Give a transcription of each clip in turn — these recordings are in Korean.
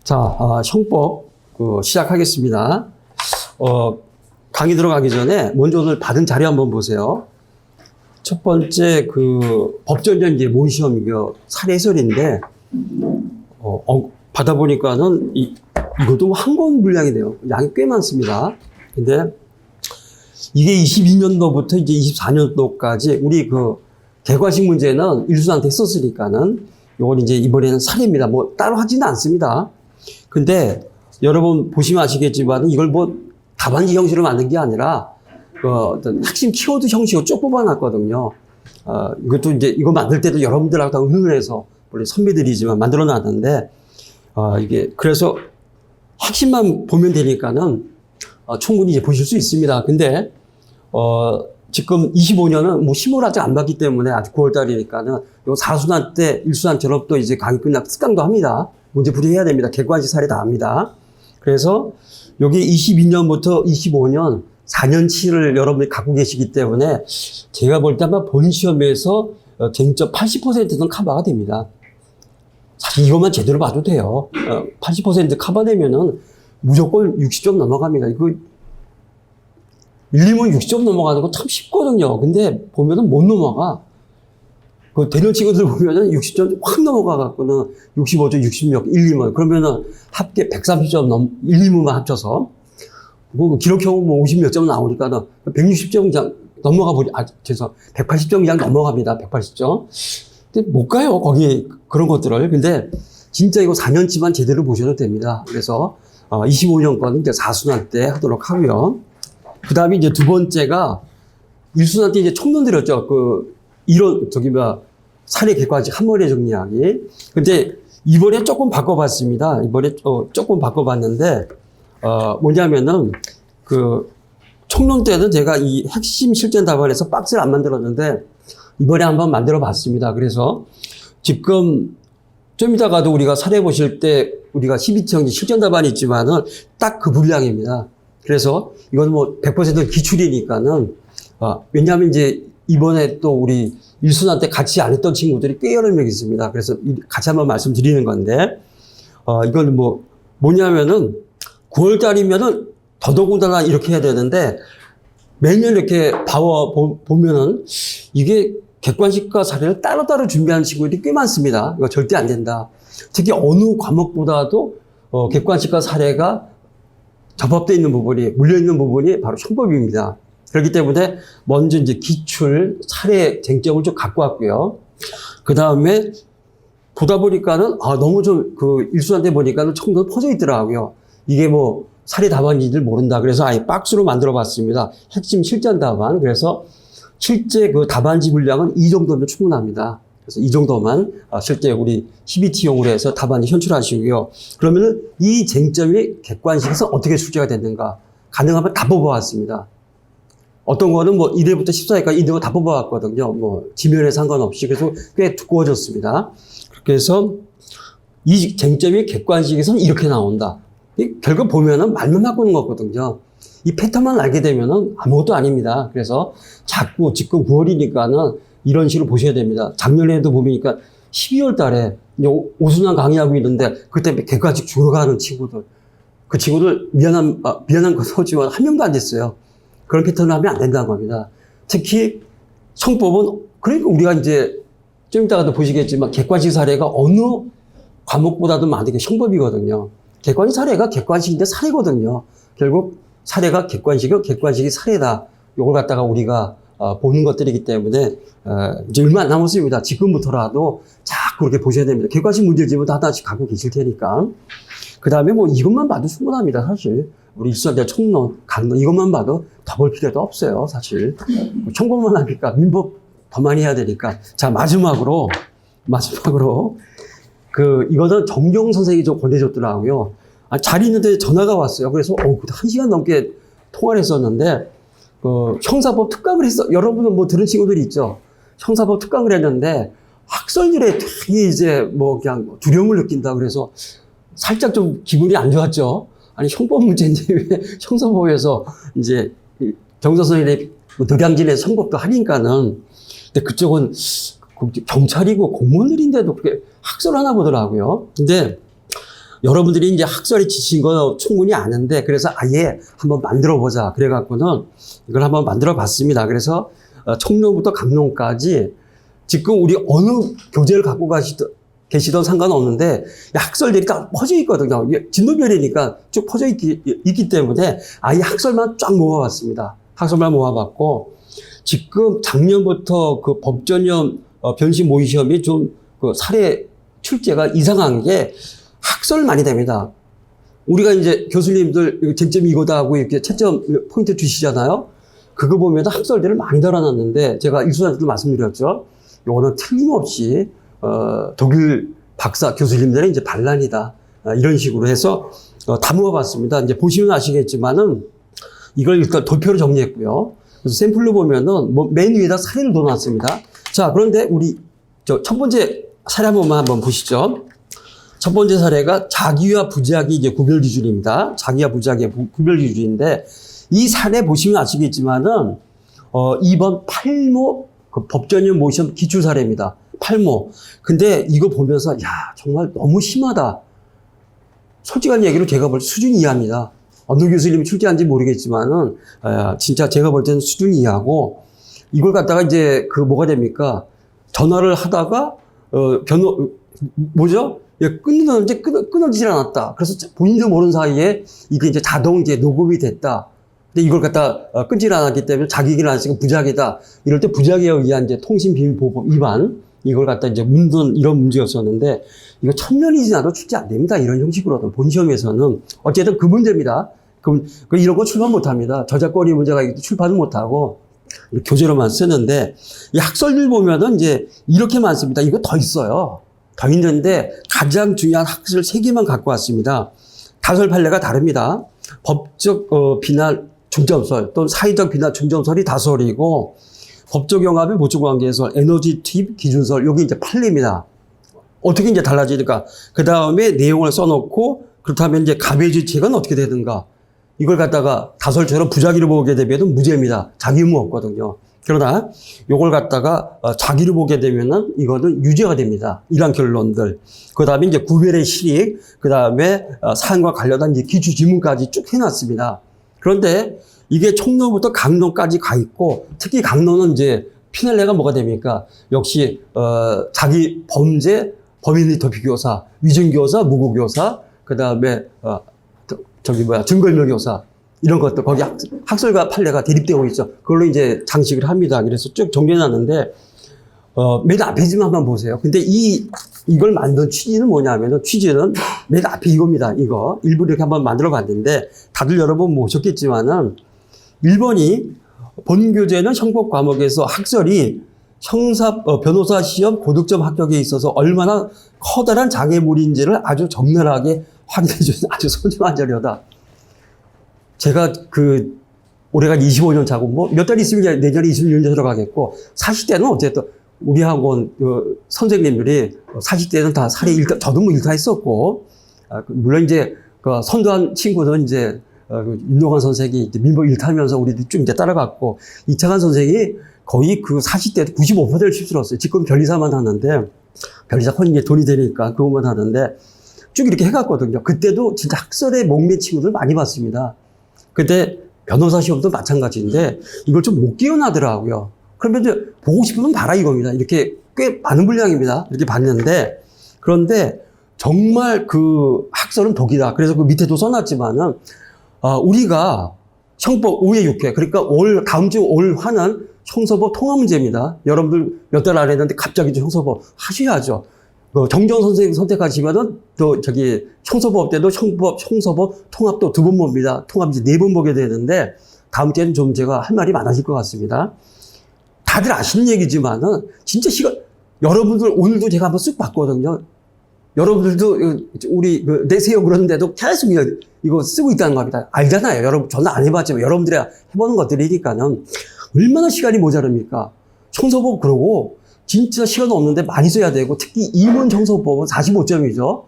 자, 형법 시작하겠습니다. 강의 들어가기 전에 먼저 오늘 받은 자료 한번 보세요. 첫 번째 법전전제 모의시험 사례 해설인데 받아보니까는 이것도 한 권 분량이 돼요. 양이 꽤 많습니다. 근데 이게 22년도부터 이제 24년도까지 우리 객관식 문제는 일수한테 했었으니까는 요건 이제 이번에는 사례입니다. 뭐 따로 하지는 않습니다. 근데 여러분 보시면 아시겠지만 이걸 뭐 답안지 형식으로 만든 게 아니라 어떤 핵심 키워드 형식으로 쭉 뽑아놨거든요. 이것도 이제 이거 만들 때도 여러분들하고 다 의논을 해서 우리 선배들이지만 만들어 놨는데 이게 그래서 핵심만 보면 되니까는 충분히 이제 보실 수 있습니다. 근데 지금 25년은 뭐 시험을 아직 안 봤기 때문에 아직 9월 달이니까는 요 사순환 때 일순환처럼 또 이제 강의 끝나고 특강도 합니다. 문제 풀이해야 됩니다. 객관식 사례 다 합니다. 그래서 여기 22년부터 25년 4년치를 여러분이 갖고 계시기 때문에 제가 볼 때 아마 본 시험에서 쟁점 80%는 커버가 됩니다. 사실 이것만 제대로 봐도 돼요. 80% 커버되면은 무조건 60점 넘어갑니다. 이거 1, 2문 60점 넘어가는 거 참 쉽거든요. 근데 보면은 못 넘어가. 되는 친구들 보면은 60점 확 넘어가갖고는 65점, 66, 1, 2문. 그러면은 합계 130점 1, 2문만 합쳐서. 기록형은 뭐 50 몇 점 나오니까는 160점 이상 넘어가 180점 이상 넘어갑니다. 180점. 근데 못 가요. 거기 그런 것들을. 근데 진짜 이거 4년치만 제대로 보셔도 됩니다. 그래서 25년 거는 이제 4순환 때 하도록 하고요. 그 다음에 이제 두 번째가 1순환 때 이제 총론 드렸죠. 이런, 사례 객관식 한 번에 정리하기. 근데 이번에 조금 바꿔봤습니다. 이번에 조금 바꿔봤는데, 뭐냐면은, 총론 때는 제가 이 핵심 실전 답안에서 박스를 안 만들었는데, 이번에 한번 만들어 봤습니다. 그래서 지금 좀 이따가도 우리가 사례 보실 때 우리가 12청 실전 답안이 있지만은 딱 그 분량입니다. 그래서 이건 뭐 100% 기출이니까는, 왜냐하면 이제 이번에 또 우리 일순환 때 같이 안 했던 친구들이 꽤 여러 명 있습니다. 그래서 같이 한번 말씀드리는 건데, 이건 뭐냐면은 9월 달이면은 더더군다나 이렇게 해야 되는데 매년 이렇게 보면은 이게 객관식과 사례를 따로따로 준비하는 친구들이 꽤 많습니다. 이거 절대 안 된다. 특히 어느 과목보다도 객관식과 사례가 접합되어 있는 부분이, 물려있는 부분이 바로 형법입니다. 그렇기 때문에 먼저 이제 기출, 사례, 쟁점을 좀 갖고 왔고요. 그 다음에 보다 보니까는, 너무 일수한 때 보니까는 청도 퍼져 있더라고요. 이게 뭐 사례 답안인지를 모른다. 그래서 아예 박스로 만들어 봤습니다. 핵심 실전 답안. 그래서 실제 답안지 분량은 이 정도면 충분합니다. 그래서 이 정도만 실제 우리 CBT용으로 해서 답안지 현출하시고요. 그러면은 이 쟁점이 객관식에서 어떻게 출제가 됐는가 가능하면 다 뽑아왔습니다. 어떤 거는 뭐 1회부터 14회까지 있는 거 다 뽑아왔거든요. 뭐 지면에 상관없이. 그래서 꽤 두꺼워졌습니다. 그래서 이 쟁점이 객관식에서는 이렇게 나온다. 결국 보면은 말만 바꾸는 거거든요. 이 패턴만 알게 되면은 아무것도 아닙니다. 그래서 자꾸 지금 9월이니까는 이런 식으로 보셔야 됩니다. 작년에도 보니까 12월 달에 오순환 강의하고 있는데 그때 객관식 주러 가는 친구들. 그 친구들 미안한 거지만 한 명도 안 됐어요. 그런 패턴을 하면 안 된다는 겁니다. 특히 형법은 그러니까 우리가 이제 좀 이따가도 보시겠지만 객관식 사례가 어느 과목보다도 많은 게 형법이거든요. 객관식 사례가 객관식인데 사례거든요. 결국 사례가 객관식이 사례다. 이걸 갖다가 우리가 보는 것들이기 때문에 이제 얼마 안 남았습니다. 지금부터라도 자꾸 그렇게 보셔야 됩니다. 객관식 문제집은 하나씩 갖고 계실 테니까. 그 다음에 뭐 이것만 봐도 충분합니다. 사실 우리 일수한대 총론, 강론 이것만 봐도 더 볼 필요도 없어요. 사실 총법만 하니까 민법 더 많이 해야 되니까. 자, 마지막으로 이거는 정경 선생님이 좀 권해줬더라고요. 잘 있는데 전화가 왔어요. 그래서 1시간 넘게 통화를 했었는데 형사법 특강을 여러분은 뭐 들은 친구들이 있죠. 형사법 특강을 했는데 학설들에 되게 이제 그냥 두려움을 느낀다. 그래서 살짝 좀 기분이 안 좋았죠. 아니 형법 문제인데 왜 형사법에서 이제 정서 선생님이 덕양진에서 형법도 하니까는. 근데 그쪽은 경찰이고 공무원들인데도 그렇게 학설을 하나 보더라고요. 근데 여러분들이 이제 학설에 지친 거 충분히 아는데, 그래서 아예 한번 만들어 보자. 그래갖고는 이걸 한번 만들어 봤습니다. 그래서 청룡부터 강론까지 지금 우리 어느 교재를 갖고 계시던 상관없는데 학설들이 다 퍼져 있거든요. 진도별이니까 쭉 퍼져 있기 때문에 아예 학설만 쫙 모아봤습니다. 학설만 모아봤고, 지금 작년부터 그 법전형 변심 모의 시험이 좀 그 사례 출제가 이상한 게 학설 많이 됩니다. 우리가 이제 교수님들 쟁점이 이거다 하고 이렇게 채점 포인트 주시잖아요. 그거 보면 학설들을 많이 달아놨는데, 제가 일수한테도 말씀드렸죠. 요거는 틀림없이 독일 박사 교수님들의 이제 반란이다. 이런 식으로 해서 다 모아봤습니다. 이제 보시면 아시겠지만은 이걸 일단 도표로 정리했고요. 그래서 샘플로 보면은 뭐 맨 위에다 사례를 넣어놨습니다. 자, 그런데 우리 첫 번째 사례 한번 보시죠. 첫 번째 사례가 자기와 부작이 이제 구별 기준입니다. 자기와 부작의 구별 기준인데, 이 사례 보시면 아시겠지만은 2번 8모 그 법전형 모시험 기출 사례입니다. 8모. 근데 이거 보면서 야, 정말 너무 심하다. 솔직한 얘기로 제가 볼 때 수준 이하입니다. 어느 교수님이 출제한지 모르겠지만은 진짜 제가 볼 때는 수준 이하고, 이걸 갖다가 이제 그 뭐가 됩니까? 전화를 하다가 끊어지질 않았다. 그래서 본인도 모르는 사이에 이게 이제 자동 이제 녹음이 됐다. 근데 이걸 갖다 끊질 않았기 때문에 자기 얘기를 안 쓰고 부작이다. 이럴 때 부작에 의한 이제 통신비밀보호법 위반, 이걸 갖다 이제 묻는 이런 문제였었는데, 이거 1000년이 지나도 출제 안 됩니다. 이런 형식으로는 본 시험에서는. 어쨌든 그 문제입니다. 그럼 이런 거 출판 못 합니다. 저작권이 문제가 있기 때문에 출판을 못 하고 교재로만 쓰는데, 이 학설들 보면은 이제 이렇게 많습니다. 이거 더 있어요. 더 있는데 가장 중요한 학설 3개만 갖고 왔습니다. 다설 판례가 다릅니다. 법적 비난 중점설 또는 사회적 비난 중점설이 다설이고, 법적 영합의 보충 관계설, 에너지 투입 기준설, 여기 이제 판례입니다. 어떻게 이제 달라지니까 그 다음에 내용을 써놓고, 그렇다면 이제 가배지책은 어떻게 되는가? 이걸 갖다가 다설처럼 부작위를 보게 되면 무죄입니다. 자기 의무 없거든요. 그러나 이걸 갖다가 자기를 보게 되면은 이거는 유죄가 됩니다. 이런 결론들. 그 다음에 이제 구별의 실익, 그 다음에 사안과 관련한 이제 기출 지문까지 쭉 해놨습니다. 그런데 이게 총론부터 강론까지 가 있고, 특히 강론은 이제 피날레가 뭐가 됩니까? 역시 자기 범죄, 범인 도피교사, 위증교사, 무고교사, 그 다음에 증거인멸교사, 이런 것도 거기 학설과 판례가 대립되고 있죠. 그걸로 이제 장식을 합니다. 그래서 쭉 정리해놨는데, 맨 앞에지만 한번 보세요. 근데 이걸 만든 취지는 뭐냐면은, 취지는 맨 앞에 이겁니다. 이거. 일부 이렇게 한번 만들어 봤는데, 다들 여러분 보셨겠지만은, 1번이 본교재는 형법 과목에서 학설이 변호사 시험 고득점 합격에 있어서 얼마나 커다란 장애물인지를 아주 적나라하게 확인해주는 아주 소중한 자료다. 제가 올해가 25년 차고, 뭐 몇 달 있으면 내년에 26년 들어가겠고, 40대는 어쨌든 우리 학원 선생님들이 40대는 다 사례 저도 뭐 일타했었고, 물론 이제 선도한 친구는 이제 윤동환 선생이 민법 일타하면서 우리도 쭉 이제 따라갔고, 이창환 선생이 거의 40대도 95%를 휩쓸었어요. 지금 변리사만 하는데, 변리사 콘이 이제 돈이 되니까 그것만 하는데, 쭉 이렇게 해갔거든요. 그때도 진짜 학설에 목매 친구들 많이 봤습니다. 근데 변호사 시험도 마찬가지인데 이걸 좀 못 깨어나더라고요. 그러면 이제 보고 싶으면 봐라 이겁니다. 이렇게 꽤 많은 분량입니다. 이렇게 봤는데, 그런데 정말 학설은 독이다. 그래서 그 밑에도 써놨지만은, 우리가 형법 5회 6회, 그러니까 다음 주 올 화는 형사법 통합 문제입니다. 여러분들 몇 달 안 했는데 갑자기 형사법 하셔야죠. 정정 선생님 선택하시면은 형사법 때도 형사법 통합도 2번 봅니다. 통합 이제 4번 보게 되는데, 다음 주에는 좀 제가 할 말이 많아질 것 같습니다. 다들 아시는 얘기지만은 진짜 여러분들 오늘도 제가 한번 쓱 봤거든요. 여러분들도 우리 내세요 그러는데도 계속 이거 쓰고 있다는 겁니다. 알잖아요. 여러분 저는 안 해봤지만 여러분들이 해보는 것들이니까는 얼마나 시간이 모자릅니까? 형사법 그러고 진짜 시간 없는데 많이 써야 되고, 특히 2문 형사법은 45점이죠.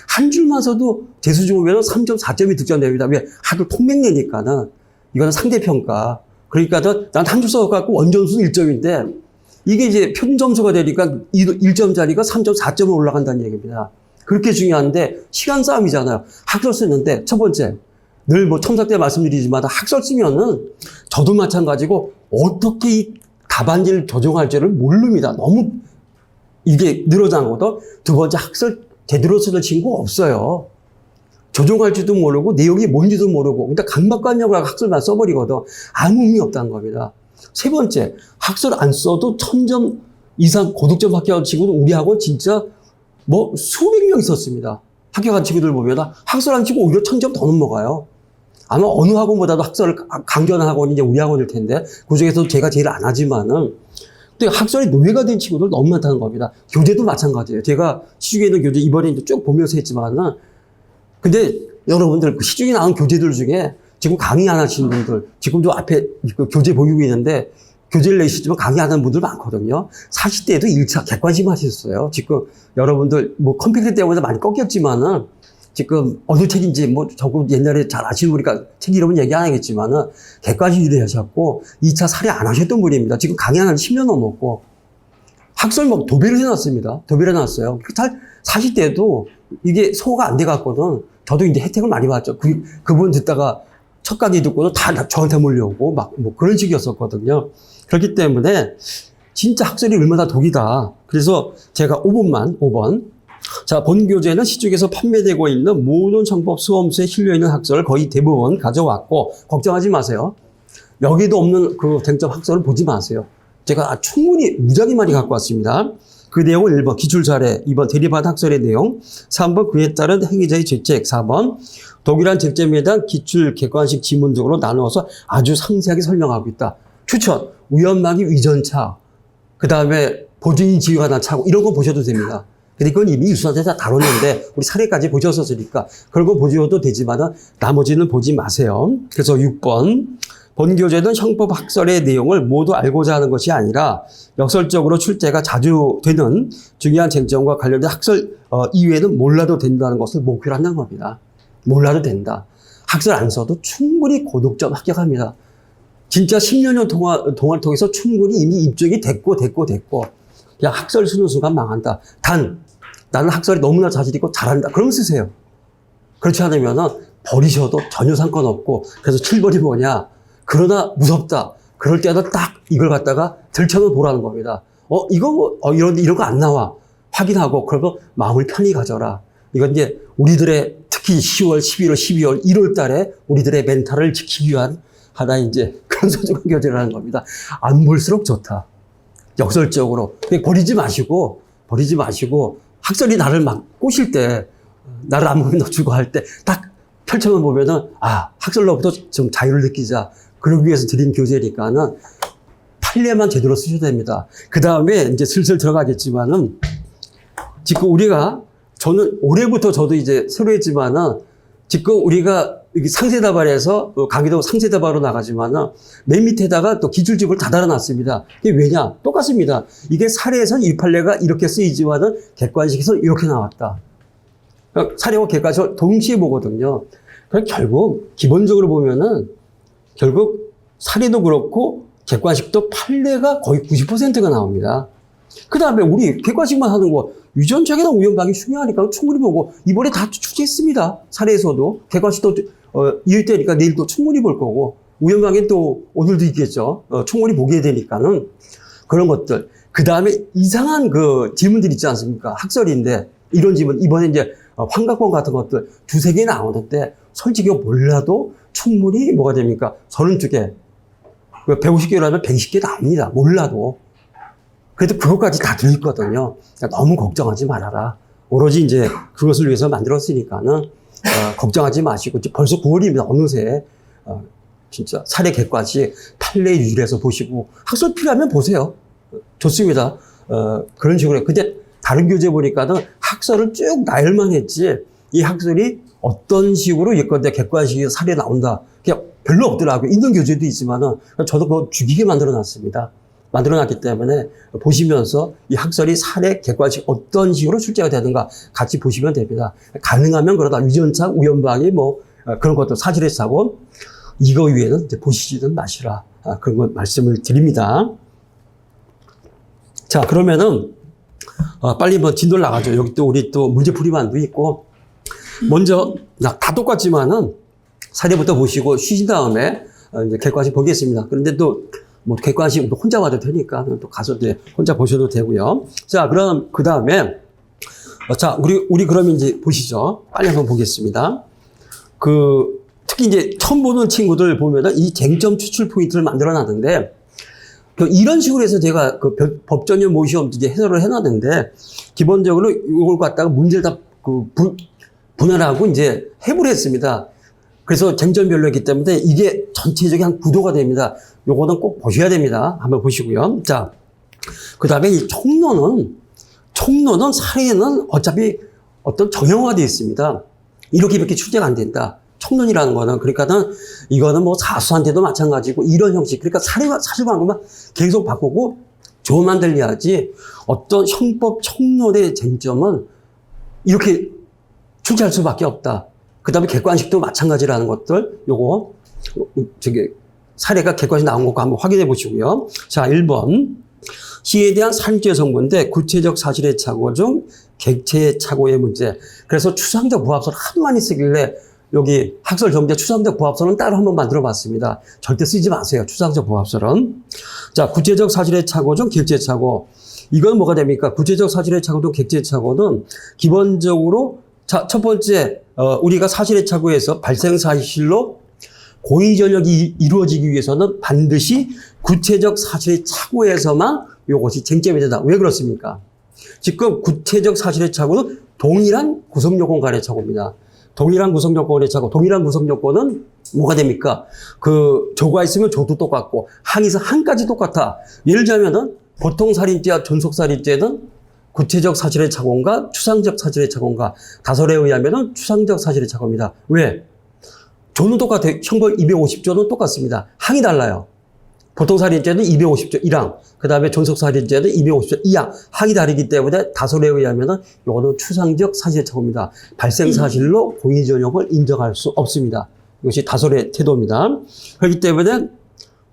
한 줄만 써도 재수 좋으면 3.4점이 득점됩니다. 왜? 하도 통맹내니까는. 이거는 상대평가. 그러니까 난 한 줄 써갖고 원점수는 1점인데, 이게 이제 평점수가 되니까 1점짜리가 3.4점으로 올라간다는 얘기입니다. 그렇게 중요한데 시간 싸움이잖아요. 학설 쓰는데 첫 번째 늘 뭐 첨삭 때 말씀드리지만 학설 쓰면은 저도 마찬가지고 어떻게 이 답안지를 조정할지를 모릅니다. 너무 이게 늘어난 것도. 두 번째 학설 제대로 쓰는 친구 없어요. 조정할지도 모르고 내용이 뭔지도 모르고 그러니까 강박관념으로 학설만 써버리거든. 아무 의미 없다는 겁니다. 세 번째, 학설 안 써도 1000점 이상 고득점 합격한 친구는 우리 학원 진짜 뭐 수백 명 있었습니다. 합격한 친구들 보면 학설 안 치고 오히려 1000점 더 넘어가요. 아마 어느 학원보다도 학설을 강조하는 학원이 이제 우리 학원일 텐데 그중에서 제가 제일 안 하지만은 근데 학설이 노예가 된 친구들 너무 많다는 겁니다. 교재도 마찬가지예요. 제가 시중에 있는 교재 이번에 이제 쭉 보면서 했지만은 근데 여러분들 그 시중에 나온 교재들 중에 지금 강의 안 하시는 분들 지금도 앞에 그 교재 보이고 있는데 교재를 내시지만 강의 안 하는 분들 많거든요. 40대에도 1차 객관식 하셨어요. 지금 여러분들 뭐 컴퓨터 때문에 많이 꺾였지만은 지금 어느 책인지 뭐 저거 옛날에 잘 아시는 분이니까 책 이름은 얘기 안 하겠지만은 객관식 유리하셨고 2차 사례 안 하셨던 분입니다. 지금 강의 안 한 10년 넘었고 학설 뭐 도배를 해놨습니다. 도배를 해놨어요. 40대도 이게 소화가 안 돼갔거든. 저도 이제 혜택을 많이 받죠. 그분 듣다가 첫 강의 듣고도 다 저한테 몰려오고 막 뭐 그런 식이었었거든요. 그렇기 때문에 진짜 학설이 얼마나 독이다. 그래서 제가 5번. 자, 본 교재는 시중에서 판매되고 있는 모든 정법 수험서에 실려있는 학설을 거의 대부분 가져왔고 걱정하지 마세요. 여기도 없는 그 쟁점 학설을 보지 마세요. 제가 충분히 무지하게 많이 갖고 왔습니다. 그 내용은 1번 기출 사례, 2번 대립한 학설의 내용, 3번 그에 따른 행위자의 죄책, 4번 독일한 쟁점에 대한 기출 객관식 지문 등으로 나누어서 아주 상세하게 설명하고 있다. 추천, 우연막이 위전차, 그 다음에 보증인 지위가 난 차고 이런 거 보셔도 됩니다. 근데 그건 이미 유수한테 다 다뤘는데 우리 사례까지 보셨었으니까 그런 거 보셔도 되지만 나머지는 보지 마세요. 그래서 6번 본 교재는 형법 학설의 내용을 모두 알고자 하는 것이 아니라 역설적으로 출제가 자주 되는 중요한 쟁점과 관련된 학설 이외에는 몰라도 된다는 것을 목표로 한다는 겁니다. 몰라도 된다. 학설 안 써도 충분히 고득점 합격합니다. 진짜 10년 동안 통해서 충분히 이미 입증이 됐고 그냥 학설 쓰는 순간 망한다. 단 나는 학설이 너무나 자신 있고 잘한다. 그럼 쓰세요. 그렇지 않으면 버리셔도 전혀 상관없고 그래서 7번이 뭐냐. 그러나 무섭다. 그럴 때는 딱 이걸 갖다가 들춰서 보라는 겁니다. 이런 거 안 나와. 확인하고 그러면 마음을 편히 가져라. 이건 이제 우리들의 특히 10월, 11월, 12월, 1월 달에 우리들의 멘탈을 지키기 위한 하나의 이제 그런 소중한 교재라는 겁니다. 안 볼수록 좋다. 역설적으로. 버리지 마시고 학설이 나를 막 꼬실 때, 나를 아무리 넣어주고 할 때 딱 펼쳐만 보면은, 학설로부터 좀 자유를 느끼자. 그러기 위해서 드린 교재니까는 판례만 제대로 쓰셔야 됩니다. 그 다음에 이제 슬슬 들어가겠지만은, 지금 저는 올해부터 저도 이제 새로 했지만은, 지금 우리가 상세다발에서 강의도 상세다발로 나가지만은 맨 밑에다가 또 기출집을 다 달아놨습니다. 이게 왜냐? 똑같습니다. 이게 사례에선 이 판례가 이렇게 쓰이지만은 객관식에서 이렇게 나왔다. 사례와 객관식을 동시에 보거든요. 그럼 결국 기본적으로 보면은 결국 사례도 그렇고 객관식도 판례가 거의 90%가 나옵니다. 그 다음에 우리 객관식만 하는 거 유전자계나 우연방이 중요하니까 충분히 보고 이번에 다 추천했습니다. 사례에서도 객관식도 이을 때니까 내일 또 충분히 볼 거고 우연방엔 또 오늘도 있겠죠. 충분히 보게 되니까는 그런 것들. 그 다음에 이상한 그 질문들 있지 않습니까? 학설인데 이런 질문 이번에 이제 환각권 같은 것들 2-3개 나오는데 솔직히 몰라도 충분히 뭐가 됩니까? 32개 150개라면 120개 나옵니다. 몰라도. 그래도 그것까지 다 들어있거든요. 그러니까 너무 걱정하지 말아라. 오로지 이제 그것을 위해서 만들었으니까는, 걱정하지 마시고, 벌써 9월입니다. 어느새, 진짜 사례 객관식 판례 유일해서 보시고, 학설 필요하면 보세요. 좋습니다. 그런 식으로. 근데 다른 교재 보니까는 학설을 쭉 나열만 했지, 이 학설이 어떤 식으로 예컨대 객관식에 사례 나온다. 그냥 별로 없더라고요. 있는 교재도 있지만은, 저도 그거 죽이게 만들어 놨습니다. 만들어놨기 때문에 보시면서 이 학설이 사례 객관식 어떤 식으로 출제가 되는가 같이 보시면 됩니다. 가능하면 그러다 유전차, 우연방위 그런 것도 사실에서 하고 이거 위에는 이제 보시지는 마시라. 그런 거 말씀을 드립니다. 자, 그러면은 빨리 뭐 진도를 나가죠. 여기 또 우리 또 문제풀이반도 있고. 먼저, 다 똑같지만은 사례부터 보시고 쉬신 다음에 이제 객관식 보겠습니다. 그런데 또 뭐 객관식 혼자 와도 되니까 또 가서 이제 혼자 보셔도 되고요. 자, 그럼 그 다음에 자, 우리 그러면 이제 보시죠. 빨리 한번 보겠습니다. 특히 이제 처음 보는 친구들 보면은 이 쟁점 추출 포인트를 만들어 놨는데, 이런 식으로 해서 제가 법전형 모의시험 이제 해설을 해놨는데, 기본적으로 이걸 갖다가 문제를 다 분할하고 이제 해부를 했습니다. 그래서 쟁점별로 했기 때문에 이게 전체적인 한 구도가 됩니다. 요거는 꼭 보셔야 됩니다. 한번 보시고요. 자, 그 다음에 이 총론은 사례는 어차피 어떤 정형화되어 있습니다. 이렇게 출제가 안 된다. 총론이라는 거는, 그러니까는 이거는 뭐 사수한테도 마찬가지고 이런 형식. 그러니까 사실관계만 계속 바꾸고 조만 들려야지 어떤 형법 총론의 쟁점은 이렇게 출제할 수밖에 없다. 그 다음에 객관식도 마찬가지라는 것들, 사례가 객관식 나온 거 한번 확인해 보시고요. 자, 1번. 시에 대한 산죄 성분인데 구체적 사실의 착오 중 객체의 착오의 문제. 그래서 추상적 부합설을 하도 많이 쓰길래 여기 학설 정제 추상적 부합설은 따로 한번 만들어 봤습니다. 절대 쓰지 마세요. 추상적 부합설은. 자, 구체적 사실의 착오 중 객체의 착오. 이건 뭐가 됩니까? 구체적 사실의 착오 중 객체의 착오는 기본적으로 자, 첫 번째, 우리가 사실의 착오에서 발생 사실로 고의 전력이 이루어지기 위해서는 반드시 구체적 사실의 착오에서만 이것이 쟁점이 된다. 왜 그렇습니까? 지금 구체적 사실의 착오는 동일한 구성요건 간의 착오입니다. 동일한 구성요건의 착오. 동일한 구성요건은 뭐가 됩니까? 조가 있으면 조도 똑같고 항에서 항까지 똑같아. 예를 들자면은 보통 살인죄와 존속살인죄는 구체적 사실의 착오인가 추상적 사실의 착오인가. 다설에 의하면은 추상적 사실의 착오입니다. 왜? 조는 똑같아요. 형벌 250조는 똑같습니다. 항이 달라요. 보통 살인죄는 250조 1항, 그 다음에 존속살인죄는 250조 2항. 항이 다르기 때문에 다설에 의하면은 이거는 추상적 사실의 착오입니다. 발생 사실로 고의 전형을 인정할 수 없습니다. 이것이 다설의 태도입니다. 그렇기 때문에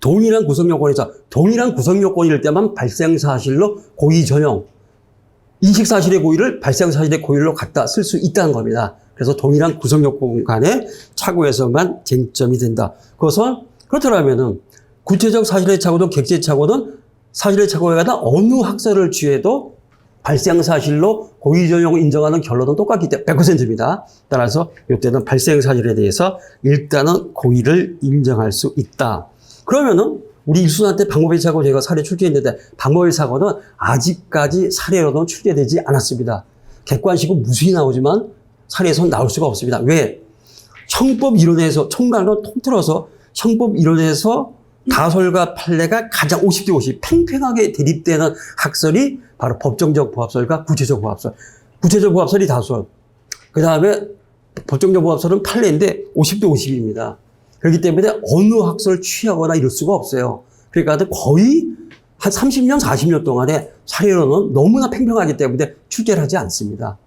동일한 구성 요건일 때만 발생 사실로 고의 전형, 인식 사실의 고의를 발생 사실의 고의로 갖다 쓸 수 있다는 겁니다. 그래서 동일한 구성 요건 간의 착오에서만 쟁점이 된다. 그렇더라면은 구체적 사실의 착오든 객체의 착오든 사실의 착오에 관한 어느 학설을 취해도 발생 사실로 고의 전형을 인정하는 결론은 똑같기 때문에 100%입니다. 따라서 이때는 발생 사실에 대해서 일단은 고의를 인정할 수 있다. 그러면은 우리 일순한테 방법의 착오 제가 사례 출제했는데 방법의 착오는 아직까지 사례로는 출제되지 않았습니다. 객관식은 무수히 나오지만 사례에서는 나올 수가 없습니다. 왜? 형법 이론에서 총괄로 통틀어서 형법 이론에서 다설과 판례가 가장 50대 50 팽팽하게 대립되는 학설이 바로 법정적 부합설과 구체적 부합설. 구체적 부합설이 다설. 그 다음에 법정적 부합설은 판례인데 50대 50입니다. 그렇기 때문에 어느 학설을 취하거나 이럴 수가 없어요. 그러니까 거의 한 30년, 40년 동안에 사례로는 너무나 팽팽하기 때문에 출제를 하지 않습니다.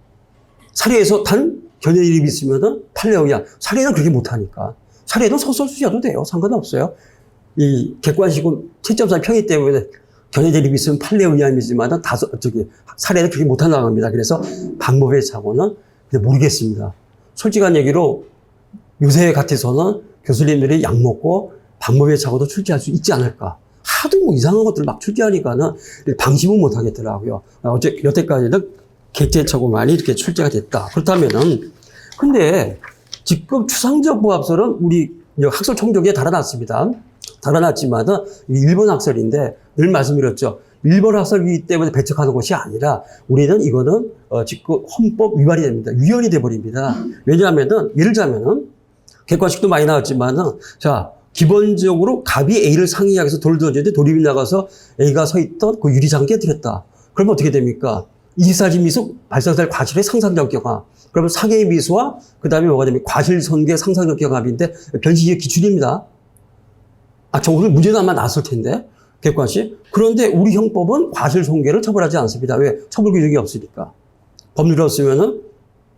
사례에서 단 견해대립이 있으면은 판례에 의한, 사례는 그렇게 못하니까. 사례는 소설 쓰셔도 돼요. 상관없어요. 이 객관식은 채점상 평이 때문에 견해대립이 있으면 판례에 의함이지만 사례는 그렇게 못한다고 합니다. 그래서 방법의 착오는 모르겠습니다. 솔직한 얘기로 요새 같아서는 교수님들이 약 먹고 방법의 착오도 출제할 수 있지 않을까. 하도 뭐 이상한 것들 막 출제하니까는 방심은 못 하겠더라고요. 여태까지는 객체 착오만이 이렇게 출제가 됐다. 그렇다면은, 근데 지금 추상적 부합설은 우리 학설 총정에 달아놨습니다. 달아놨지만은 일본 학설인데 늘 말씀드렸죠. 일본 학설이기 때문에 배척하는 것이 아니라 우리는 이거는 지금 헌법 위반이 됩니다. 위헌이 돼버립니다. 왜냐하면은 예를 들자면은 객관식도 많이 나왔지만은 자 기본적으로 갑이 A를 상의하게서 돌을 던졌는데 돌이 나가서 A가 서 있던 그 유리창에 깨뜨렸다. 그러면 어떻게 됩니까? 이지사지 미수 발생될 과실의 상상적 경합. 그러면 상해의 미수와 그 다음에 뭐가 됩니까? 과실 선계 상상적 경합인데 변식의 기출입니다. 저 오늘 문제도 아마 나왔을 텐데 객관식. 그런데 우리 형법은 과실 손괴를 처벌하지 않습니다. 왜? 처벌 규정이 없으니까. 법률이 없으면은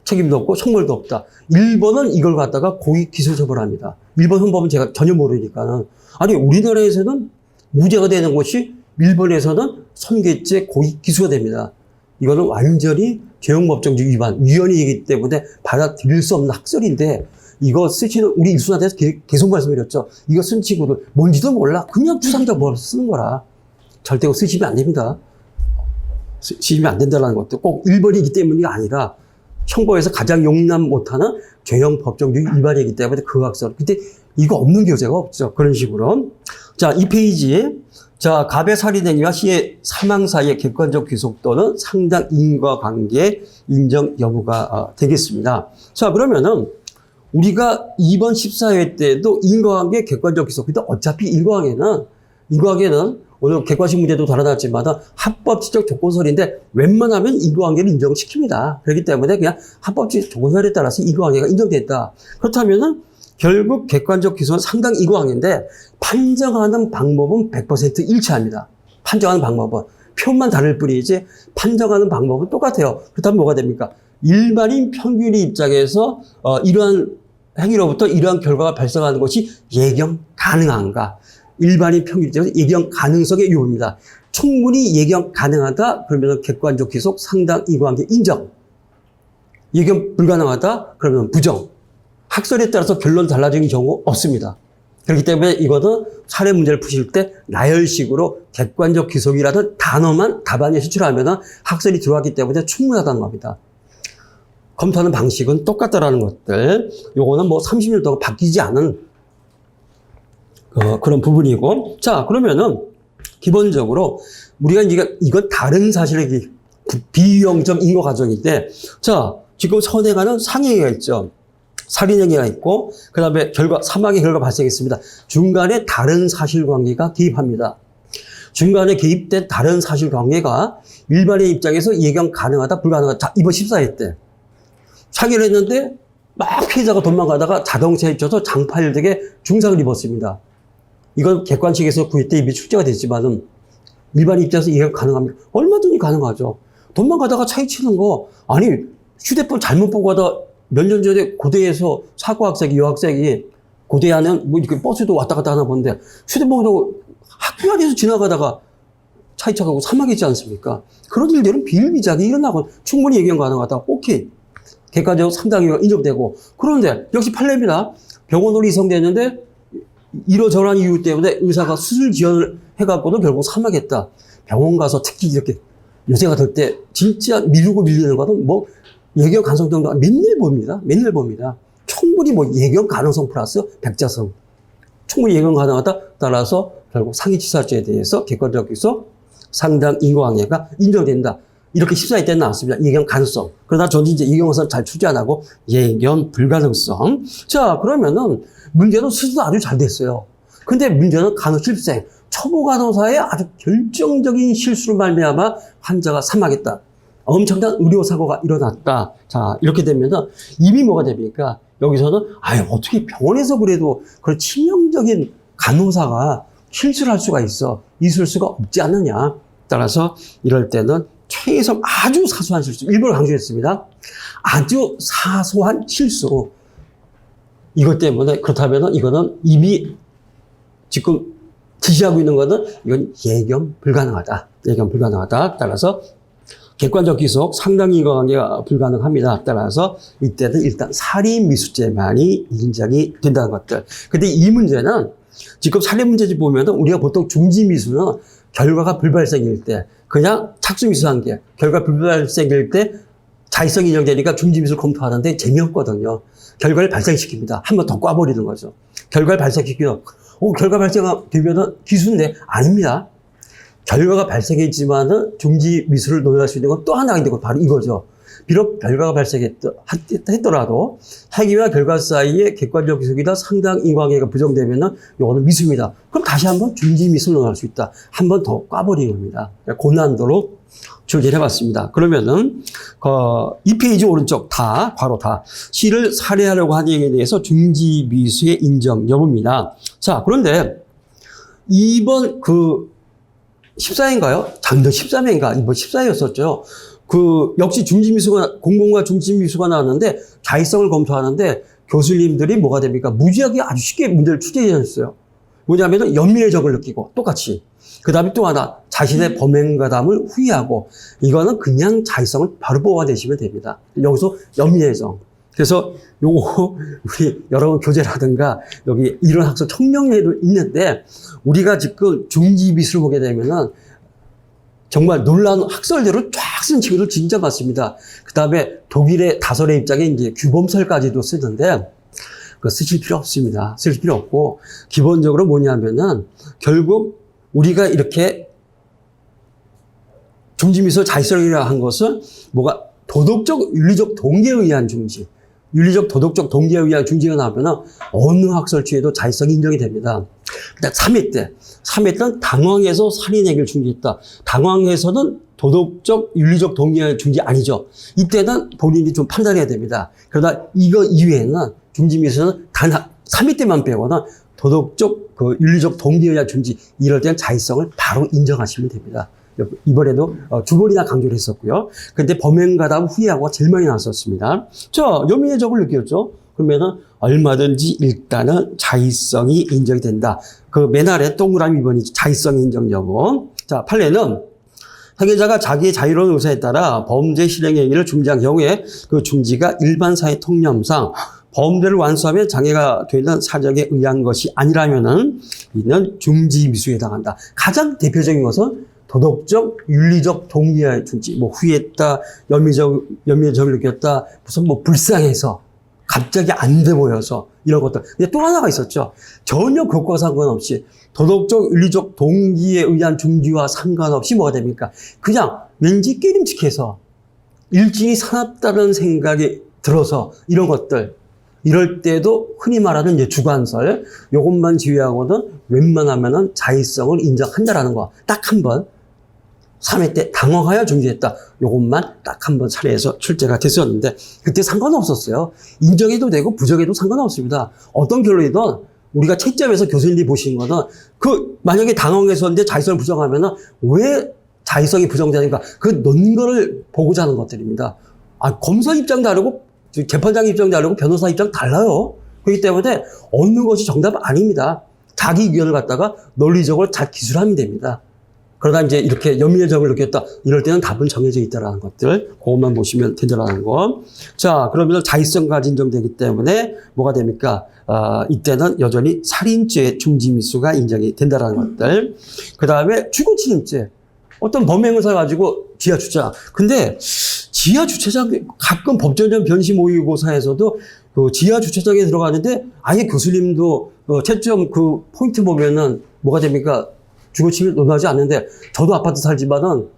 책임도 없고 총벌도 없다. 일본은 이걸 갖다가 고의 기소 처벌합니다. 일본 헌법은 제가 전혀 모르니까는. 아니 우리나라에서는 무죄가 되는 것이 일본에서는 선계죄 고의 기소가 됩니다. 이거는 완전히 죄형법정주의 위반, 위헌이기 때문에 받아들일 수 없는 학설인데, 이거 쓰시는 우리 일순한테서 계속 말씀드렸죠. 이거 쓴 친구들 뭔지도 몰라. 그냥 추상적 뭐를 쓰는 거라. 절대 쓰시면 안 됩니다. 쓰시면 안 된다는 것도 꼭 1번이기 때문이 아니라 형법에서 가장 용납 못하는 죄형 법정주의 위반이기 때문에 그 학설. 근데 이거 없는 교재가 없죠. 그런 식으로. 자, 이 페이지에 자, 갑의 살인행위와 시의 사망 사이의 객관적 귀속 또는 상당 인과관계 인정 여부가 되겠습니다. 자, 그러면은 우리가 2번 14회 때도 인과관계 객관적 귀속. 근데 어차피 인과관계는 오늘 객관식 문제도 달아놨지만 합법적 조건설인데 웬만하면 인과관계를 인정시킵니다. 그렇기 때문에 그냥 합법적 조건설에 따라서 인과관계가 인정됐다. 그렇다면은 결국 객관적 기소는 상당 인과관계인데 판정하는 방법은 100% 일치합니다. 판정하는 방법은. 표만 다를 뿐이지 판정하는 방법은 똑같아요. 그렇다면 뭐가 됩니까? 일반인 평균의 입장에서 이러한 행위로부터 이러한 결과가 발생하는 것이 예견 가능한가? 일반인 평균 입장에서 예견 가능성의 요구입니다. 충분히 예견 가능하다. 그러면 객관적 기속 상당 인과관계 인정. 예견 불가능하다. 그러면 부정. 학설에 따라서 결론 달라지는 경우 없습니다. 그렇기 때문에 이거는 사례 문제를 푸실 때 나열식으로 객관적 기속이라는 단어만 답안에 제출하면 학설이 들어왔기 때문에 충분하다는 겁니다. 검토하는 방식은 똑같다라는 것들. 요거는 뭐 30년 동안 바뀌지 않은 그런 부분이고. 자, 그러면은 기본적으로 우리가 이건 다른 사실의 비유형적 인과 과정인데, 자, 지금 선행하는 상행위가 있죠. 살인행위가 있고, 그 다음에 사망의 결과 발생했습니다. 중간에 다른 사실관계가 개입합니다. 중간에 개입된 다른 사실관계가 일반의 입장에서 예견 가능하다, 불가능하다. 자, 이번 14회 때 상해를 했는데 막 피해자가 도망가다가 자동차에 쪄서 장파일 등의 중상을 입었습니다. 이건 객관식에서 9회 때 이미 출제가 됐지만은 일반 입장에서 예견 가능합니다. 얼마든지 가능하죠. 도망가다가 차에 치는 거, 아니, 휴대폰 잘못 보고 가다 몇 년 전에 고대에서 사고학생이, 여학생이 고대 안은 뭐 이렇게 버스도 왔다 갔다 하나 본데 휴대폰으로 학교 안에서 지나가다가 차에 쳐가고 사망했지 않습니까? 그런 일들은 비일비재하게 일어나고 충분히 예견 가능하다. 오케이. 객관적으로 상당히 인정되고. 그런데 역시 판례입니다. 병원으로 이송됐는데 이러저러한 이유 때문에 의사가 수술 지원을 해갖고도 결국 사망했다. 병원 가서 특히 이렇게 요새가 될 때 진짜 미루고 밀리는 것은 뭐 예견 가능성 정도 맨날 봅니다. 맨날 봅니다. 충분히 뭐 예견 가능성 플러스 백자성. 충분히 예견 가능하다. 따라서 결국 상해치사죄에 대해서 객관적 기소 상당 인과관계가 인정된다. 이렇게 14회 때는 나왔습니다. 예견 가능성. 그러나 저는 이제 예견 가능성 잘 추지 안 하고 예견 불가능성. 자, 그러면은 문제는 수술도 아주 잘 됐어요. 근데 문제는 간호실생, 초보 간호사의 아주 결정적인 실수로 말미암아 환자가 사망했다. 엄청난 의료사고가 일어났다. 자, 이렇게 되면은 이미 뭐가 됩니까? 여기서는, 어떻게 병원에서 그래도 그런 치명적인 간호사가 실수를 할 수가 있어. 있을 수가 없지 않느냐. 따라서 이럴 때는 최소 아주 사소한 실수, 일부러 강조했습니다. 아주 사소한 실수. 이것 때문에 그렇다면 이거는 이미 지금 지시하고 있는 것은 이건 예견 불가능하다. 예견 불가능하다. 따라서 객관적 기속 상당히 인과관계가 불가능합니다. 따라서 이때는 일단 살인미수죄만이 인정이 된다는 것들. 근데 이 문제는 지금 살인 문제집 보면은 우리가 보통 중지미수는 결과가 불발생일 때 그냥 착수미수한 게 결과 불발생일 때 자의성이 인정되니까 중지미수를 검토하는데 재미없거든요. 결과를 발생시킵니다. 한 번 더 꽈버리는 거죠. 결과를 발생시키면 결과 발생되면은 기수인데 아닙니다. 결과가 발생했지만은 중지 미수를 논의할 수 있는 건 또 하나가 있는 것 바로 이거죠. 비록 결과가 발생했더라도 행위와 결과 사이에 객관적 기속이나 상당 인과관계가 부정되면은 이거는 미수입니다. 그럼 다시 한번 중지 미수를 논의할 수 있다. 한 번 더 꽈버리는 겁니다. 고난도로 출제를 해봤습니다. 그러면은 이 페이지 오른쪽 바로 시를 살해하려고 하는 행위에 대해서 중지 미수의 인정 여부입니다. 자, 그런데 이번 14회인가요? 작년 13회인가? 이번 14회였었죠. 역시 공공과 중지미수가 나왔는데, 자의성을 검토하는데, 교수님들이 뭐가 됩니까? 무지하게 아주 쉽게 문제를 출제해 주셨어요. 뭐냐면은 연민의 적을 느끼고 똑같이. 그 다음에 또 하나, 자신의 범행가담을 후회하고, 이거는 그냥 자의성을 바로 뽑아내시면 됩니다. 여기서 연민의 적. 그래서 요거 우리 여러분 교재라든가 여기 이론학서 청명회도 있는데, 우리가 지금 중지미술을 보게 되면은 정말 놀라운 학설들을 쫙 쓴 친구들 진짜 많습니다. 그 다음에 독일의 다설의 입장에 이제 규범설까지도 쓰는데, 그거 쓰실 필요 없습니다. 쓰실 필요 없고, 기본적으로 뭐냐면은, 결국 우리가 이렇게 중지미술 자의설이라 한 것은 뭐가 도덕적, 윤리적 동기에 의한 중지, 윤리적, 도덕적 동기에 의한 중지가 나오면은 어느 학설주의도 자의성이 인정이 됩니다. 근데 3회 때는 당황해서 살인행위를 중지했다. 당황해서는 도덕적, 윤리적 동기의 중지 아니죠. 이때는 본인이 좀 판단해야 됩니다. 그러다 이거 이외에는 중지미술은 단 3회 때만 빼고는 도덕적, 윤리적 동기에 의한 중지, 이럴 때는 자의성을 바로 인정하시면 됩니다. 이번에도 두 번이나 강조를 했었고요. 근데 범행가담 후회하고 제일 많이 나왔었습니다. 자, 연민의 적을 느꼈죠? 그러면은 얼마든지 일단은 자의성이 인정이 된다. 그 맨 아래 동그라미 2번이 자의성 인정 여부. 자, 판례는 행위자가 자기의 자유로운 의사에 따라 범죄 실행 행위를 중지한 경우에 그 중지가 일반 사회 통념상 범죄를 완수하면 장애가 되는 사정에 의한 것이 아니라면은 이는 중지 미수에 해당한다. 가장 대표적인 것은 도덕적, 윤리적 동기의 중지, 뭐 후회했다, 연민의 적을 느꼈다, 무슨 뭐 불쌍해서, 갑자기 안 돼 보여서, 이런 것들. 근데 또 하나가 있었죠. 전혀 그것과 상관없이 도덕적, 윤리적 동기에 의한 중지와 상관없이 뭐가 됩니까? 그냥 왠지 깨림칙해서 일진이 사납다는 생각이 들어서 이런 것들. 이럴 때도 흔히 말하는 이제 주관설, 요것만 제외하고는 웬만하면은 자의성을 인정한다라는 거. 딱 한 번. 3회 때 당황하여 중지했다. 요것만 딱 한 번 사례에서 출제가 됐었는데, 그때 상관없었어요. 인정해도 되고 부정해도 상관없습니다. 어떤 결론이든 우리가 채점에서 교수님들이 보신 거는 만약에 당황해서인데 자의성을 부정하면은 왜 자의성이 부정되는가? 그 논거를 보고자 하는 것들입니다. 검사 입장 다르고 재판장 입장 다르고 변호사 입장 달라요. 그렇기 때문에 어느 것이 정답 아닙니다. 자기 의견을 갖다가 논리적으로 잘 기술하면 됩니다. 그러다 이제 이렇게 연민의 적을 느꼈다. 이럴 때는 답은 정해져 있다라는 것들, 그것만 보시면 된다라는 거. 자, 그러면 자의성까지 인정되기 때문에 뭐가 됩니까? 이때는 여전히 살인죄 중지미수가 인정이 된다라는 것들. 그 다음에 주거침입죄. 어떤 범행을 사가지고 지하 주차장. 근데 지하 주차장 가끔 법전전 변시 모의고사에서도 그 지하 주차장에 들어가는데 아예 교수님도 채점 그 포인트 보면은 뭐가 됩니까? 주거침입 논하지 않는데, 저도 아파트 살지만은,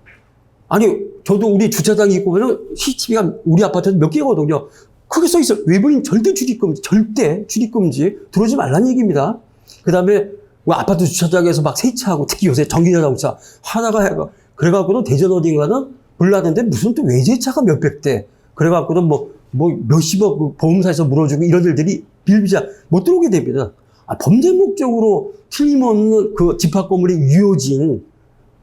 저도 우리 주차장이 있고 보면은 CCTV가 우리 아파트에서 몇 개거든요. 크게 써 있어요. 외부인 절대 출입금지, 들어오지 말라는 얘기입니다. 그 다음에 아파트 주차장에서 막 세차하고, 특히 요새 전기자동차 하나가 해가, 그래갖고도 대전 어딘가는 불나는데 무슨 또 외제차가 몇백 대, 그래갖고도 뭐 몇십억 보험사에서 물어주고 이런 일들이 빌비자 못 들어오게 됩니다. 범죄 목적으로 틀림없는 그 집합 건물이 유효지인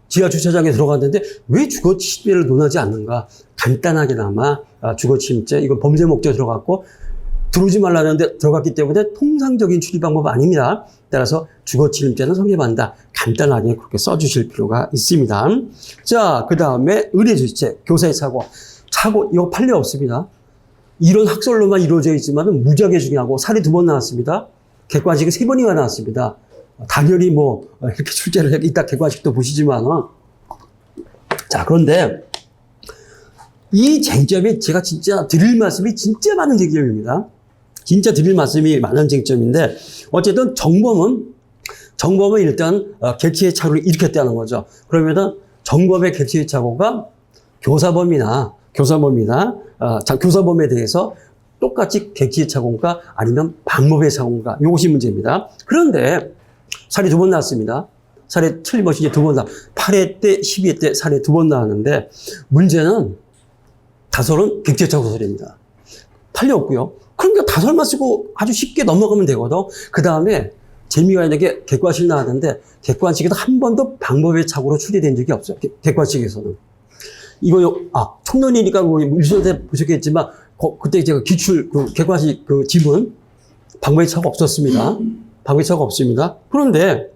지하 주차장에 들어갔는데 왜 주거침입죄를 논하지 않는가? 간단하게나마 주거침입죄, 이건 범죄 목적으로 들어갔고 들어오지 말라는데 들어갔기 때문에 통상적인 출입 방법 아닙니다. 따라서 주거침입죄는 성립한다. 간단하게 그렇게 써주실 필요가 있습니다. 자, 그 다음에 의례주의죄, 교사의 사고, 이거 판례 없습니다. 이런 학설로만 이루어져 있지만 무지하게 중요하고 살이 2번 나왔습니다. 객관식이 3번이나 나왔습니다. 당연히 이렇게 출제를 해, 이따 객관식도 보시지만. 자, 그런데 이 쟁점이 제가 진짜 드릴 말씀이 진짜 많은 쟁점입니다. 진짜 드릴 말씀이 많은 쟁점인데, 어쨌든 정범은 일단 객체의 착오를 일으켰다는 거죠. 그러면은 정범의 객체의 착오가 교사범에 대해서 똑같이 객체의 착오인가 아니면 방법의 착오인가, 이것이 문제입니다. 그런데 살이 2번 나왔습니다. 살이 틀림없이 2번 8회 때, 12회 때 살이 2번 나왔는데, 문제는 다설은 객체의 착오설입니다. 판례 없고요. 그러니까 다설만 쓰고 아주 쉽게 넘어가면 되거든. 그 다음에 재미가 있는 게 객관식 나왔는데, 객관식에도 한 번도 방법의 착오로 출제된 적이 없어요. 객관식에서는. 총론이니까 일수년 때 보셨겠지만, 그때 제가 기출, 객관식 지문, 방법의 착오 없었습니다. 방배차가 없습니다. 그런데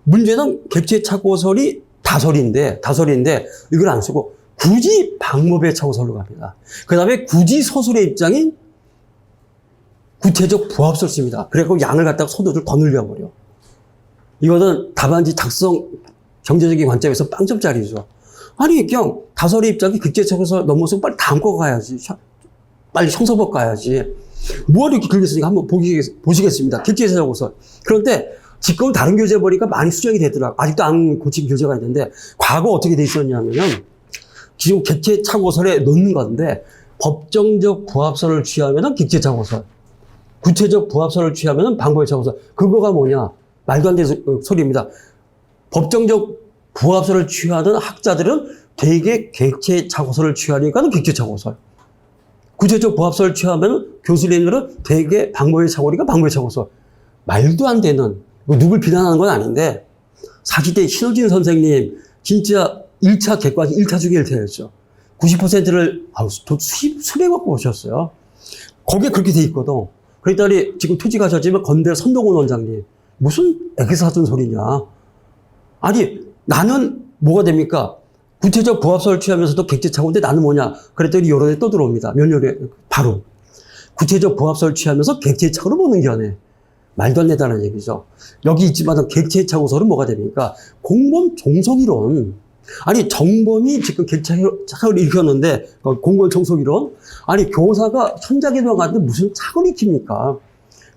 문제는 객체 차고설이 다설인데 이걸 안 쓰고 굳이 방법의 차고설로 갑니다. 그 다음에 굳이 서술의 입장인 구체적 부합설 씁니다. 그래서 양을 갖다가 소도를 더 늘려버려. 이거는 답안지 작성 경제적인 관점에서 빵점짜리죠. 아니 그냥 다설의 입장이 객체 차고설 넘어서 빨리 다음 거 가야지. 빨리 형사법 가야지. 뭐 이렇게 긁었으니까 한번 보시겠습니다. 객체 차고설. 그런데 지금 다른 교재 보니까 많이 수정이 되더라고요. 아직도 안 고친 교재가 있는데 과거 어떻게 돼 있었냐면은 지금 객체 차고설에 넣는 건데 법정적 부합설을 취하면은 객체 차고설, 구체적 부합설을 취하면은 방법의 차고설. 그거가 뭐냐? 말도 안 되는 소리입니다. 법정적 부합설을 취하는 학자들은 대개 객체 차고설을 취하니까는 객체 차고설. 구체적 부합설을 취하면 교수님들은 대개 방법의 차고니까 방법의 차고설. 말도 안 되는, 누굴 비난하는 건 아닌데, 40대 신호진 선생님, 진짜 1차 객관식 1차 중에 1차였죠. 90%를, 수백 갖고 오셨어요. 거기에 그렇게 돼 있거든. 그랬더니 지금 퇴직 하셨지만 건대 선동원 원장님, 무슨 애기서 하던 소리냐. 아니, 나는 뭐가 됩니까? 구체적 부합설을 취하면서도 객체 차고인데 나는 뭐냐? 그랬더니 여론에 떠들어옵니다. 몇 년에, 바로. 구체적 부합설을 취하면서 객체 차고를 못 넘겨내. 말도 안 된다는 얘기죠. 여기 있지만 객체 차고설은 뭐가 됩니까? 공범 종속이론. 아니, 정범이 지금 객체 차고를 일으켰는데, 공범 종속이론? 아니, 교사가 현장에도 갔는데 무슨 차고를 익힙니까?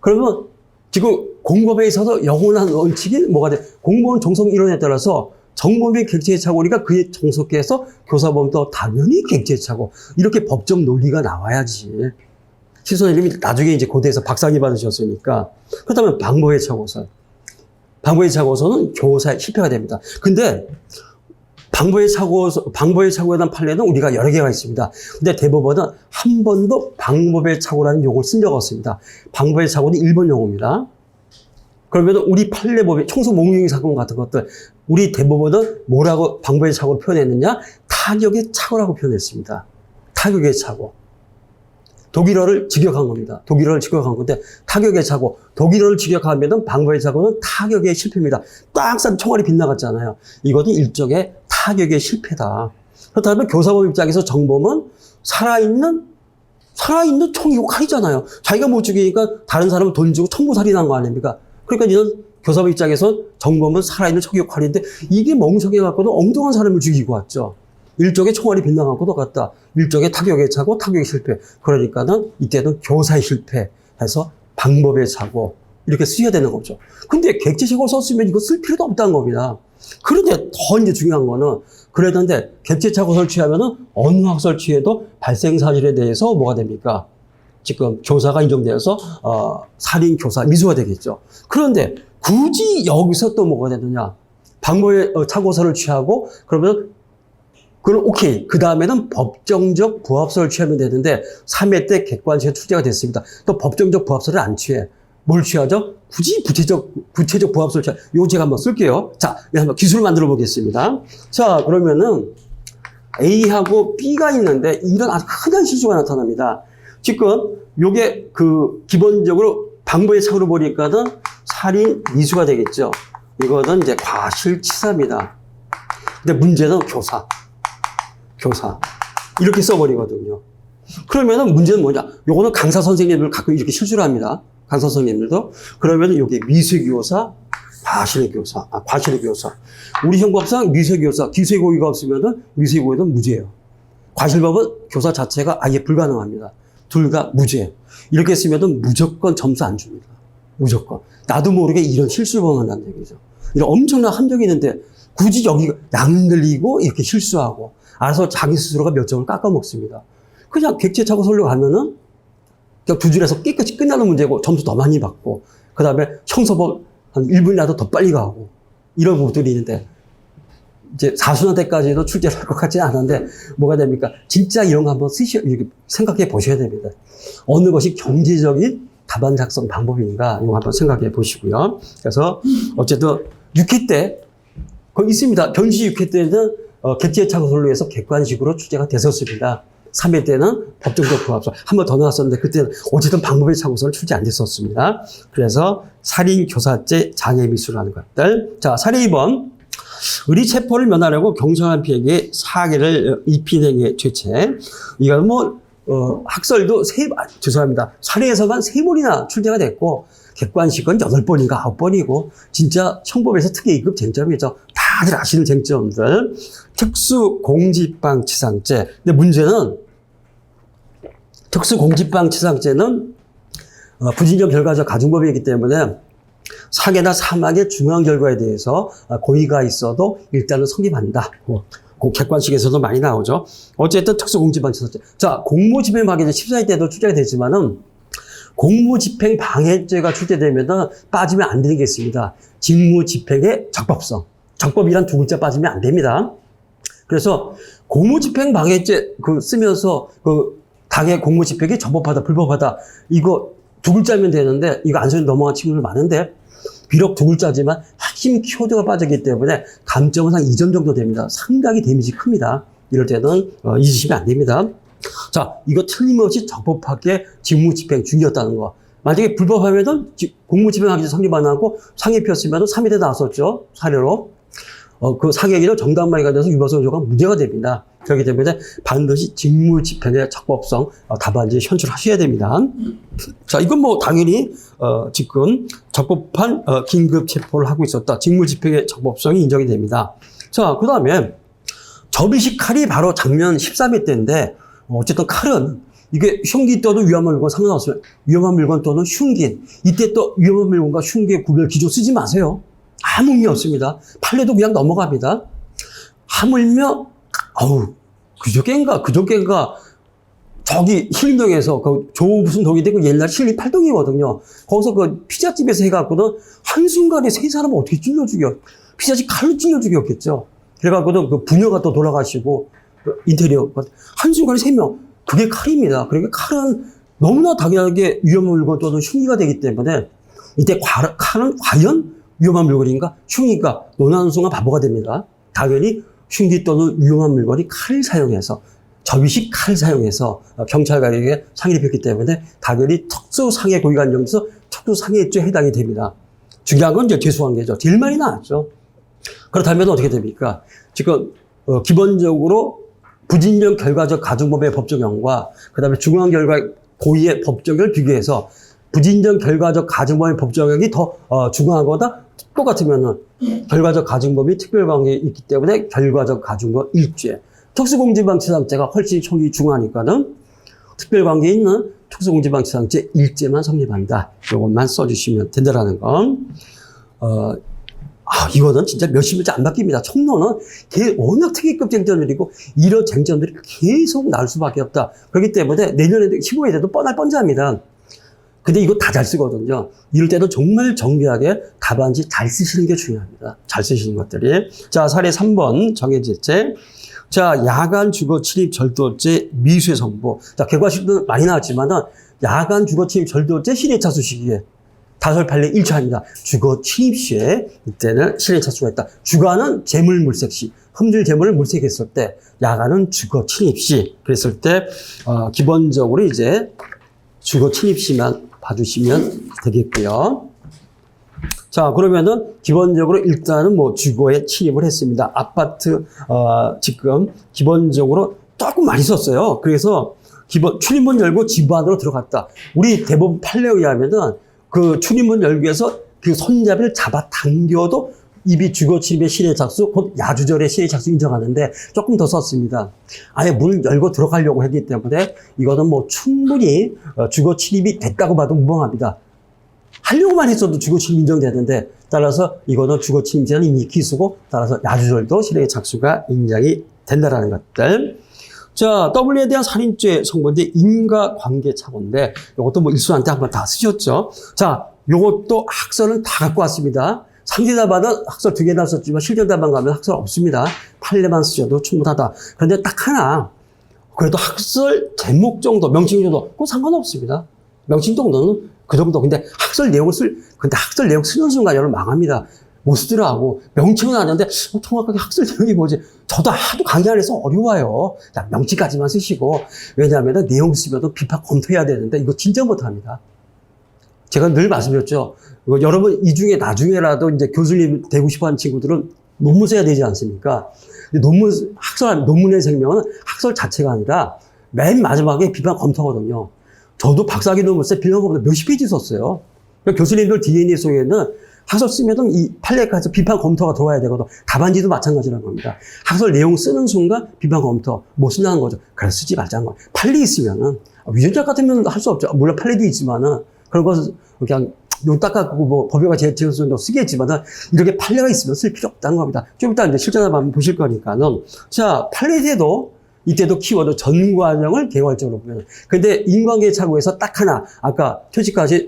그러면 지금 공범에 있어서 영원한 원칙이 뭐가 돼? 공범 종속 이론에 따라서 정범이 객체 차고니까 그에 종속해서 교사범도 당연히 객체 차고. 이렇게 법적 논리가 나와야지. 시선생님이 나중에 이제 고대에서 박사학위 받으셨으니까. 그렇다면 방법의 차고설. 방법의 차고설은 교사의 실패가 됩니다. 근데 방법의 차고에 대한 판례는 우리가 여러 개가 있습니다. 근데 대법원은 한 번도 방법의 차고라는 용어를 쓴 적 없습니다. 방법의 차고는 일본 용어입니다. 그러면 우리 판례법의 총수 몽유행 사건 같은 것들, 우리 대법원은 뭐라고 방법의 차고를 표현했느냐? 타격의 차고라고 표현했습니다. 타격의 차고. 독일어를 직역한 겁니다. 독일어를 직역한 건데 타격의 차고. 독일어를 직역하면 방법의 차고는 타격의 실패입니다. 딱 싼 총알이 빗나갔잖아요. 이것은 일종의 타격의 실패다. 그렇다면 교사법 입장에서 정범은 살아있는 총이고 칼이잖아요. 자기가 못 죽이니까 다른 사람은 돈 주고 청부살인한 거 아닙니까? 그러니까 이런 교사법 입장에서 정범은 살아있는 총이고 칼인데 이게 멍청해갖고는 엉뚱한 사람을 죽이고 왔죠. 일종의 총알이 빗나간 것도 같다. 일종의 타격의 차고, 타격의 실패. 그러니까는 이때는 교사의 실패해서 방법의 차고 이렇게 쓰여야 되는 거죠. 근데 객체 차고 썼으면 이거 쓸 필요도 없다는 겁니다. 그런데 더 이제 중요한 거는 그랬는데 객체 차고 설치하면은 어느 학설 취해도 발생 사실에 대해서 뭐가 됩니까? 지금 교사가 인정되어서 살인 교사 미수가 되겠죠. 그런데 굳이 여기서 또 뭐가 되느냐? 방법의 차고설을 취하고 그러면 그럼 오케이. 그 다음에는 법정적 부합설을 취하면 되는데 3회 때 객관식에 투자가 됐습니다. 또 법정적 부합설을 안 취해. 뭘 취하죠? 굳이 구체적 부합설을 취해. 이거 제가 한번 쓸게요. 자, 한번 기술을 만들어 보겠습니다. 자, 그러면은 A하고 B가 있는데 이런 아주 흔한 실수가 나타납니다. 지금 요게 기본적으로 방법의 차고로 보니까는 살인 미수가 되겠죠. 이거는 이제 과실치사입니다. 근데 문제는 교사. 이렇게 써버리거든요. 그러면은 문제는 뭐냐? 요거는 강사 선생님들 가끔 이렇게 실수를 합니다. 강사 선생님들도. 그러면은 여기 미수의 교사, 과실의 교사. 우리 형법상 미수의 교사, 기수의 고의가 없으면은 미수의 고의는 무죄예요. 과실법은 교사 자체가 아예 불가능합니다. 둘 다 무죄. 이렇게 쓰면은 무조건 점수 안 줍니다. 무조건. 나도 모르게 이런 실수를 범한다는 얘기죠. 이런 엄청난 함정이 있는데 굳이 여기 양 늘리고 이렇게 실수하고 알아서 자기 스스로가 몇 점을 깎아먹습니다. 그냥 객체 차고 설로 가면은 그냥 두 줄에서 깨끗이 끝나는 문제고 점수 더 많이 받고 그 다음에 형사법 한 1분이라도 더 빨리 가고 이런 부분들이 있는데 이제 사순환 때까지도 출제를 할 것 같지는 않은데 뭐가 됩니까? 진짜 이런 거 한번 생각해 보셔야 됩니다. 어느 것이 경제적인 답안 작성 방법인가 이거 한번 생각해 보시고요. 그래서 어쨌든 6회 때 거기 있습니다. 변시 6회 때는 객체 차고 설로 해서 객관식으로 출제가 됐었습니다. 3회 때는 법정적 부합성 한 번 더 나왔었는데 그때는 어쨌든 방법의 참고서는 출제 안 됐었습니다. 그래서 살인교사죄 장애미수라는 것들. 자, 사례 2번. 의리체포를 면하려고 경찰관 피해자에게 사기를 입힌 행위의 죄체. 이건 뭐 학설도 죄송합니다. 사례에서만 3번이나 출제가 됐고 객관식은 8번인가 9번이고 진짜 형법에서 특혜 2급 쟁점이죠. 다들 아시는 쟁점들. 특수공직방치상죄. 근데 문제는 특수공직방치상죄는 부진정 결과적 가중법이기 때문에 사계나 사망의 중요한 결과에 대해서 고의가 있어도 일단은 성립한다. 객관식에서도 많이 나오죠. 어쨌든 특수공직방치상죄. 자, 공무집행방해죄 14회 때도 출제가 되지만은 공무집행방해죄가 출제되면 빠지면 안 되는 게 있습니다. 직무집행의 적법성. 적법이란 2글자 빠지면 안 됩니다. 그래서 공무집행방해죄 쓰면서 당의 공무집행이 적법하다, 불법하다. 이거 2글자면 되는데 이거 안 써서 넘어간 친구들 많은데 비록 2글자지만 핵심 키워드가 빠지기 때문에 감점은 한 2점 정도 됩니다. 상당히 데미지 큽니다. 이럴 때는 잊으시면 안 됩니다. 자, 이거 틀림없이 적법하게 직무집행 중이었다는 거. 만약에 불법하면은 공무집행방해죄 성립 안 하고 상해 피웠으면 3회 때 나왔었죠. 사례로. 그 상해기를 정당방해가 돼서 유발성 조가 문제가 됩니다. 그렇기 때문에 반드시 직무집행의 적법성 답안지에 현출하셔야 됩니다. 자, 이건 뭐 당연히 지금 적법한 긴급 체포를 하고 있었다. 직무집행의 적법성이 인정이 됩니다. 자, 그 다음에 접이식 칼이 바로 작년 13회 때인데 어쨌든 칼은 이게 흉기 또는 위험한 물건 상관없어요. 위험한 물건 또는 흉기. 이때 또 위험한 물건과 흉기의 구별 기조 쓰지 마세요. 아무 의미 없습니다. 판례도 그냥 넘어갑니다. 하물며 그저께인가 저기 신림동에서 무슨 동인데 옛날 신림 8동이거든요. 거기서 피자집에서 해갖고는 한순간에 3사람을 어떻게 찔러 죽여. 피자집 칼로 찔러 죽였겠죠. 그래갖고는 부녀가 또 돌아가시고 인테리어 한순간에 3명. 그게 칼입니다. 그러니까 칼은 너무나 당연하게 위험한 물건 또는 흉기가 되기 때문에 이때 칼은 과연 위험한 물건인가? 흉기가 논하는 순간 바보가 됩니다. 당연히 흉기 또는 위험한 물건이 칼을 사용해서 접이식 칼을 사용해서 경찰관에게 상해를 입혔기 때문에 당연히 특수상해 고의가 인정돼서 특수상해죄에 해당이 됩니다. 중요한 건 이제 죄수관계죠. 제일 많이 나왔죠. 그렇다면 어떻게 됩니까? 지금 기본적으로 부진정 결과적 가중법의 법적용과 그다음에 중요한 결과 고의의 법적용을 비교해서 부진정 결과적 가중법의 법적용이 더 중요하거나 똑같으면은 결과적 가중법이 특별관계에 있기 때문에 결과적 가중법 1죄. 특수공직방치상죄가 훨씬 형이 중하니까는 특별관계에 있는 특수공직방치상죄 1죄만 성립한다. 이것만 써주시면 된다라는 건. 이거는 진짜 몇십 년째 안 바뀝니다. 청론은 워낙 특이급 쟁점들이고 이런 쟁점들이 계속 나올 수밖에 없다. 그렇기 때문에 내년에 15회 돼도 뻔합니다. 근데 이거 다 잘 쓰거든요. 이럴 때는 정말 정교하게 답안지 잘 쓰시는 게 중요합니다. 잘 쓰시는 것들이. 자, 사례 3번 정해질죄. 자, 야간 주거 침입 절도죄 미수의 선고. 자, 객관식도 많이 나왔지만은 야간 주거 침입 절도죄 실행차수 시기에 다설 판례 1차입니다. 주거 침입 시에 이때는 실행차수가 있다. 주간은 재물물색 시, 흠질 재물을 물색했을 때, 야간은 주거 침입 시. 그랬을 때 기본적으로 이제 주거 침입 시만 봐주시면 되겠고요. 자, 그러면은 기본적으로 일단은 주거에 침입을 했습니다. 아파트 지금 기본적으로 조금 많이 썼어요. 그래서 출입문 열고 집 안으로 들어갔다. 우리 대법원 판례에 의하면은 그 출입문 열기 위해서 그 손잡이를 잡아 당겨도 입이 주거 침입의 실행착수, 곧 야주절의 실행착수 인정하는데 조금 더 썼습니다. 아예 문을 열고 들어가려고 했기 때문에 이거는 충분히 주거 침입이 됐다고 봐도 무방합니다. 하려고만 했어도 주거 침입 인정되는데 따라서 이거는 주거 침입죄는 이미 기수고 따라서 야주절도 실행착수가 인정이 된다라는 것들. 자, W에 대한 살인죄 성범죄 인과관계착오인데 이것도 일순한테 한번 다 쓰셨죠. 자, 이것도 학설은 다 갖고 왔습니다. 상대답안은 학설 2개나 썼지만 실전답안 가면 학설 없습니다. 판례만 쓰셔도 충분하다. 그런데 딱 하나, 그래도 학설 제목 정도, 명칭 정도, 그건 상관없습니다. 명칭 정도는 그 정도. 근데 학설 내용 쓰는 순간 여러분 망합니다. 못 쓰더라고. 명칭은 아는데 정확하게 학술 내용이 뭐지? 저도 하도 강의 안에서 어려워요. 자, 명칭까지만 쓰시고. 왜냐하면 내용 쓰면도 비판 검토해야 되는데 이거 진짜 못합니다. 제가 늘 말씀드렸죠. 여러분 이 중에 나중에라도 이제 교수님 되고 싶어하는 친구들은 논문 써야 되지 않습니까? 논문의 생명은 학설 자체가 아니라 맨 마지막에 비판 검토거든요. 저도 박사학위 논문 쓸 때 비판 검토 몇십 페이지 썼어요. 그러니까 교수님들 DNA 속에는 학설 쓰면은 이 판례까지 비판 검토가 들어와야 되거든. 답안지도 마찬가지라는 겁니다. 학설 내용 쓰는 순간 비판 검토 못 쓴다는 거죠. 그래 쓰지 말자는 거예요. 판례 있으면은 위전자 같으면 할 수 없죠. 물론 판례도 있지만은 그런 것은 그냥 용 닦아고 뭐 법요가 제출도 쓰겠지만은 이렇게 판례가 있으면 쓸 필요 없다는 겁니다. 좀 이따 이제 실전을 한번 보실 거니까는. 자, 판례에도 이때도 키워드 전 과정을 개괄적으로 보면. 근데 인과관계 착오에서 딱 하나, 아까 퇴직까지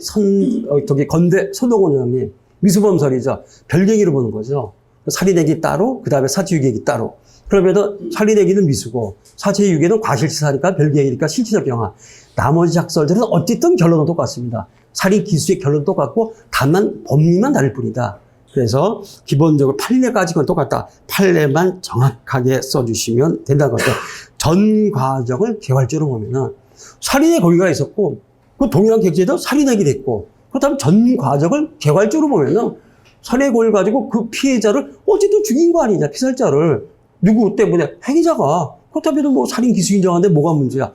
건대 손동원 의원님, 미수범설이죠. 별개기로 보는 거죠. 살인행위 따로, 그 다음에 사체유기행위 따로. 그러면은 살인행위는 미수고, 사체유기는 과실치사니까 별개기니까 실체적 경화. 나머지 학설들은 어쨌든 결론은 똑같습니다. 살인 기수의 결론은 똑같고, 다만 법리만 다를 뿐이다. 그래서 기본적으로 판례까지 건 똑같다. 판례만 정확하게 써주시면 된다는 거죠. 전 과정을 개괄적으로 보면은 살인의 고의가 있었고 그 동일한 객체도 살인하게 됐고 그렇다면 전 과정을 개괄적으로 보면은 살인의 고의를 가지고 그 피해자를 어쨌든 죽인 거 아니냐. 피살자를 누구 때문에 행위자가 그렇다면 뭐 살인 기수 인정하는데 뭐가 문제야.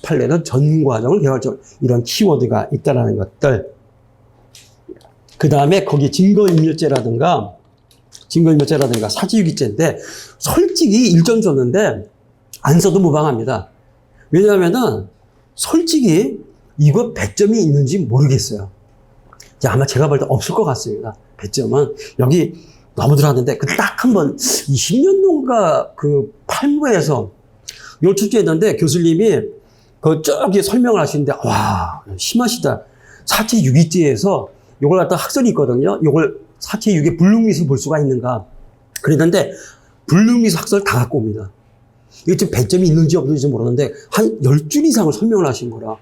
판례는 전 과정을 개괄적으로 이런 키워드가 있다라는 것들. 그 다음에 거기 증거인멸죄라든가 사지유기죄인데 솔직히 일전 줬는데 안 써도 무방합니다. 왜냐하면은 솔직히 이거 배점이 있는지 모르겠어요. 이제 아마 제가 볼 때 없을 것 같습니다. 배점은 여기 너무 들어왔는데 그 딱 한 번 20년도인가 그 팔무에서 이걸 출제했는데 교수님이 그 저기 설명을 하시는데 와 심하시다. 사체유기죄에서 이걸 갖다 학설이 있거든요. 이걸 사체유기 불능미수 볼 수가 있는가. 그랬는데 불능미수 학설 다 갖고 옵니다. 이게 지금 배점이 있는지 없는지 모르는데 한 10줄 이상을 설명을 하신 거라.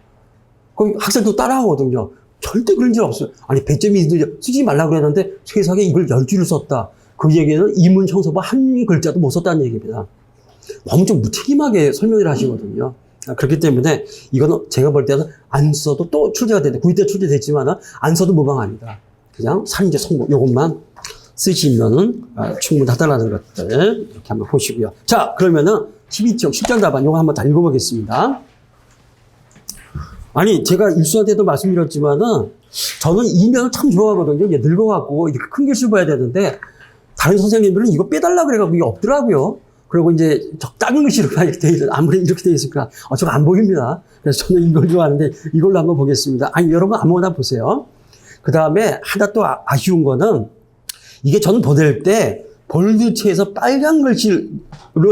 그럼 학생도 따라하거든요. 절대 그런 일 없어요. 아니 배점이 있는지 쓰지 말라고 그랬는데 세상에 이걸 10줄을 썼다. 그 얘기는 이문 형서부 한 글자도 못 썼다는 얘기입니다. 너무 좀 무책임하게 설명을 하시거든요. 그렇기 때문에 이거는 제가 볼 때는 안 써도 또 출제가 되는데 9위 때 출제됐지만 안 써도 무방합니다. 그냥 살인죄 성공 요것만 쓰시면은 충분하다라는 것들 이렇게 한번 보시고요. 자 그러면은 12쪽 실전 답안 요거 한번 다 읽어보겠습니다. 아니 제가 일수한테도 말씀드렸지만은 저는 이면을 참 좋아하거든요. 이제 늙어갖고 이렇게 큰 글씨 봐야 되는데 다른 선생님들은 이거 빼달라 그래갖고 이게 없더라고요. 그리고 이제 작은 글씨로 이렇게 돼 있는 아무리 이렇게 돼 있을까 저거 안 보입니다. 그래서 저는 이걸 좋아하는데 이걸로 한번 보겠습니다. 아니 여러분 아무거나 보세요. 그 다음에 하나 또 아쉬운 거는 이게 저는 보낼 때 볼드체에서 빨간 글씨로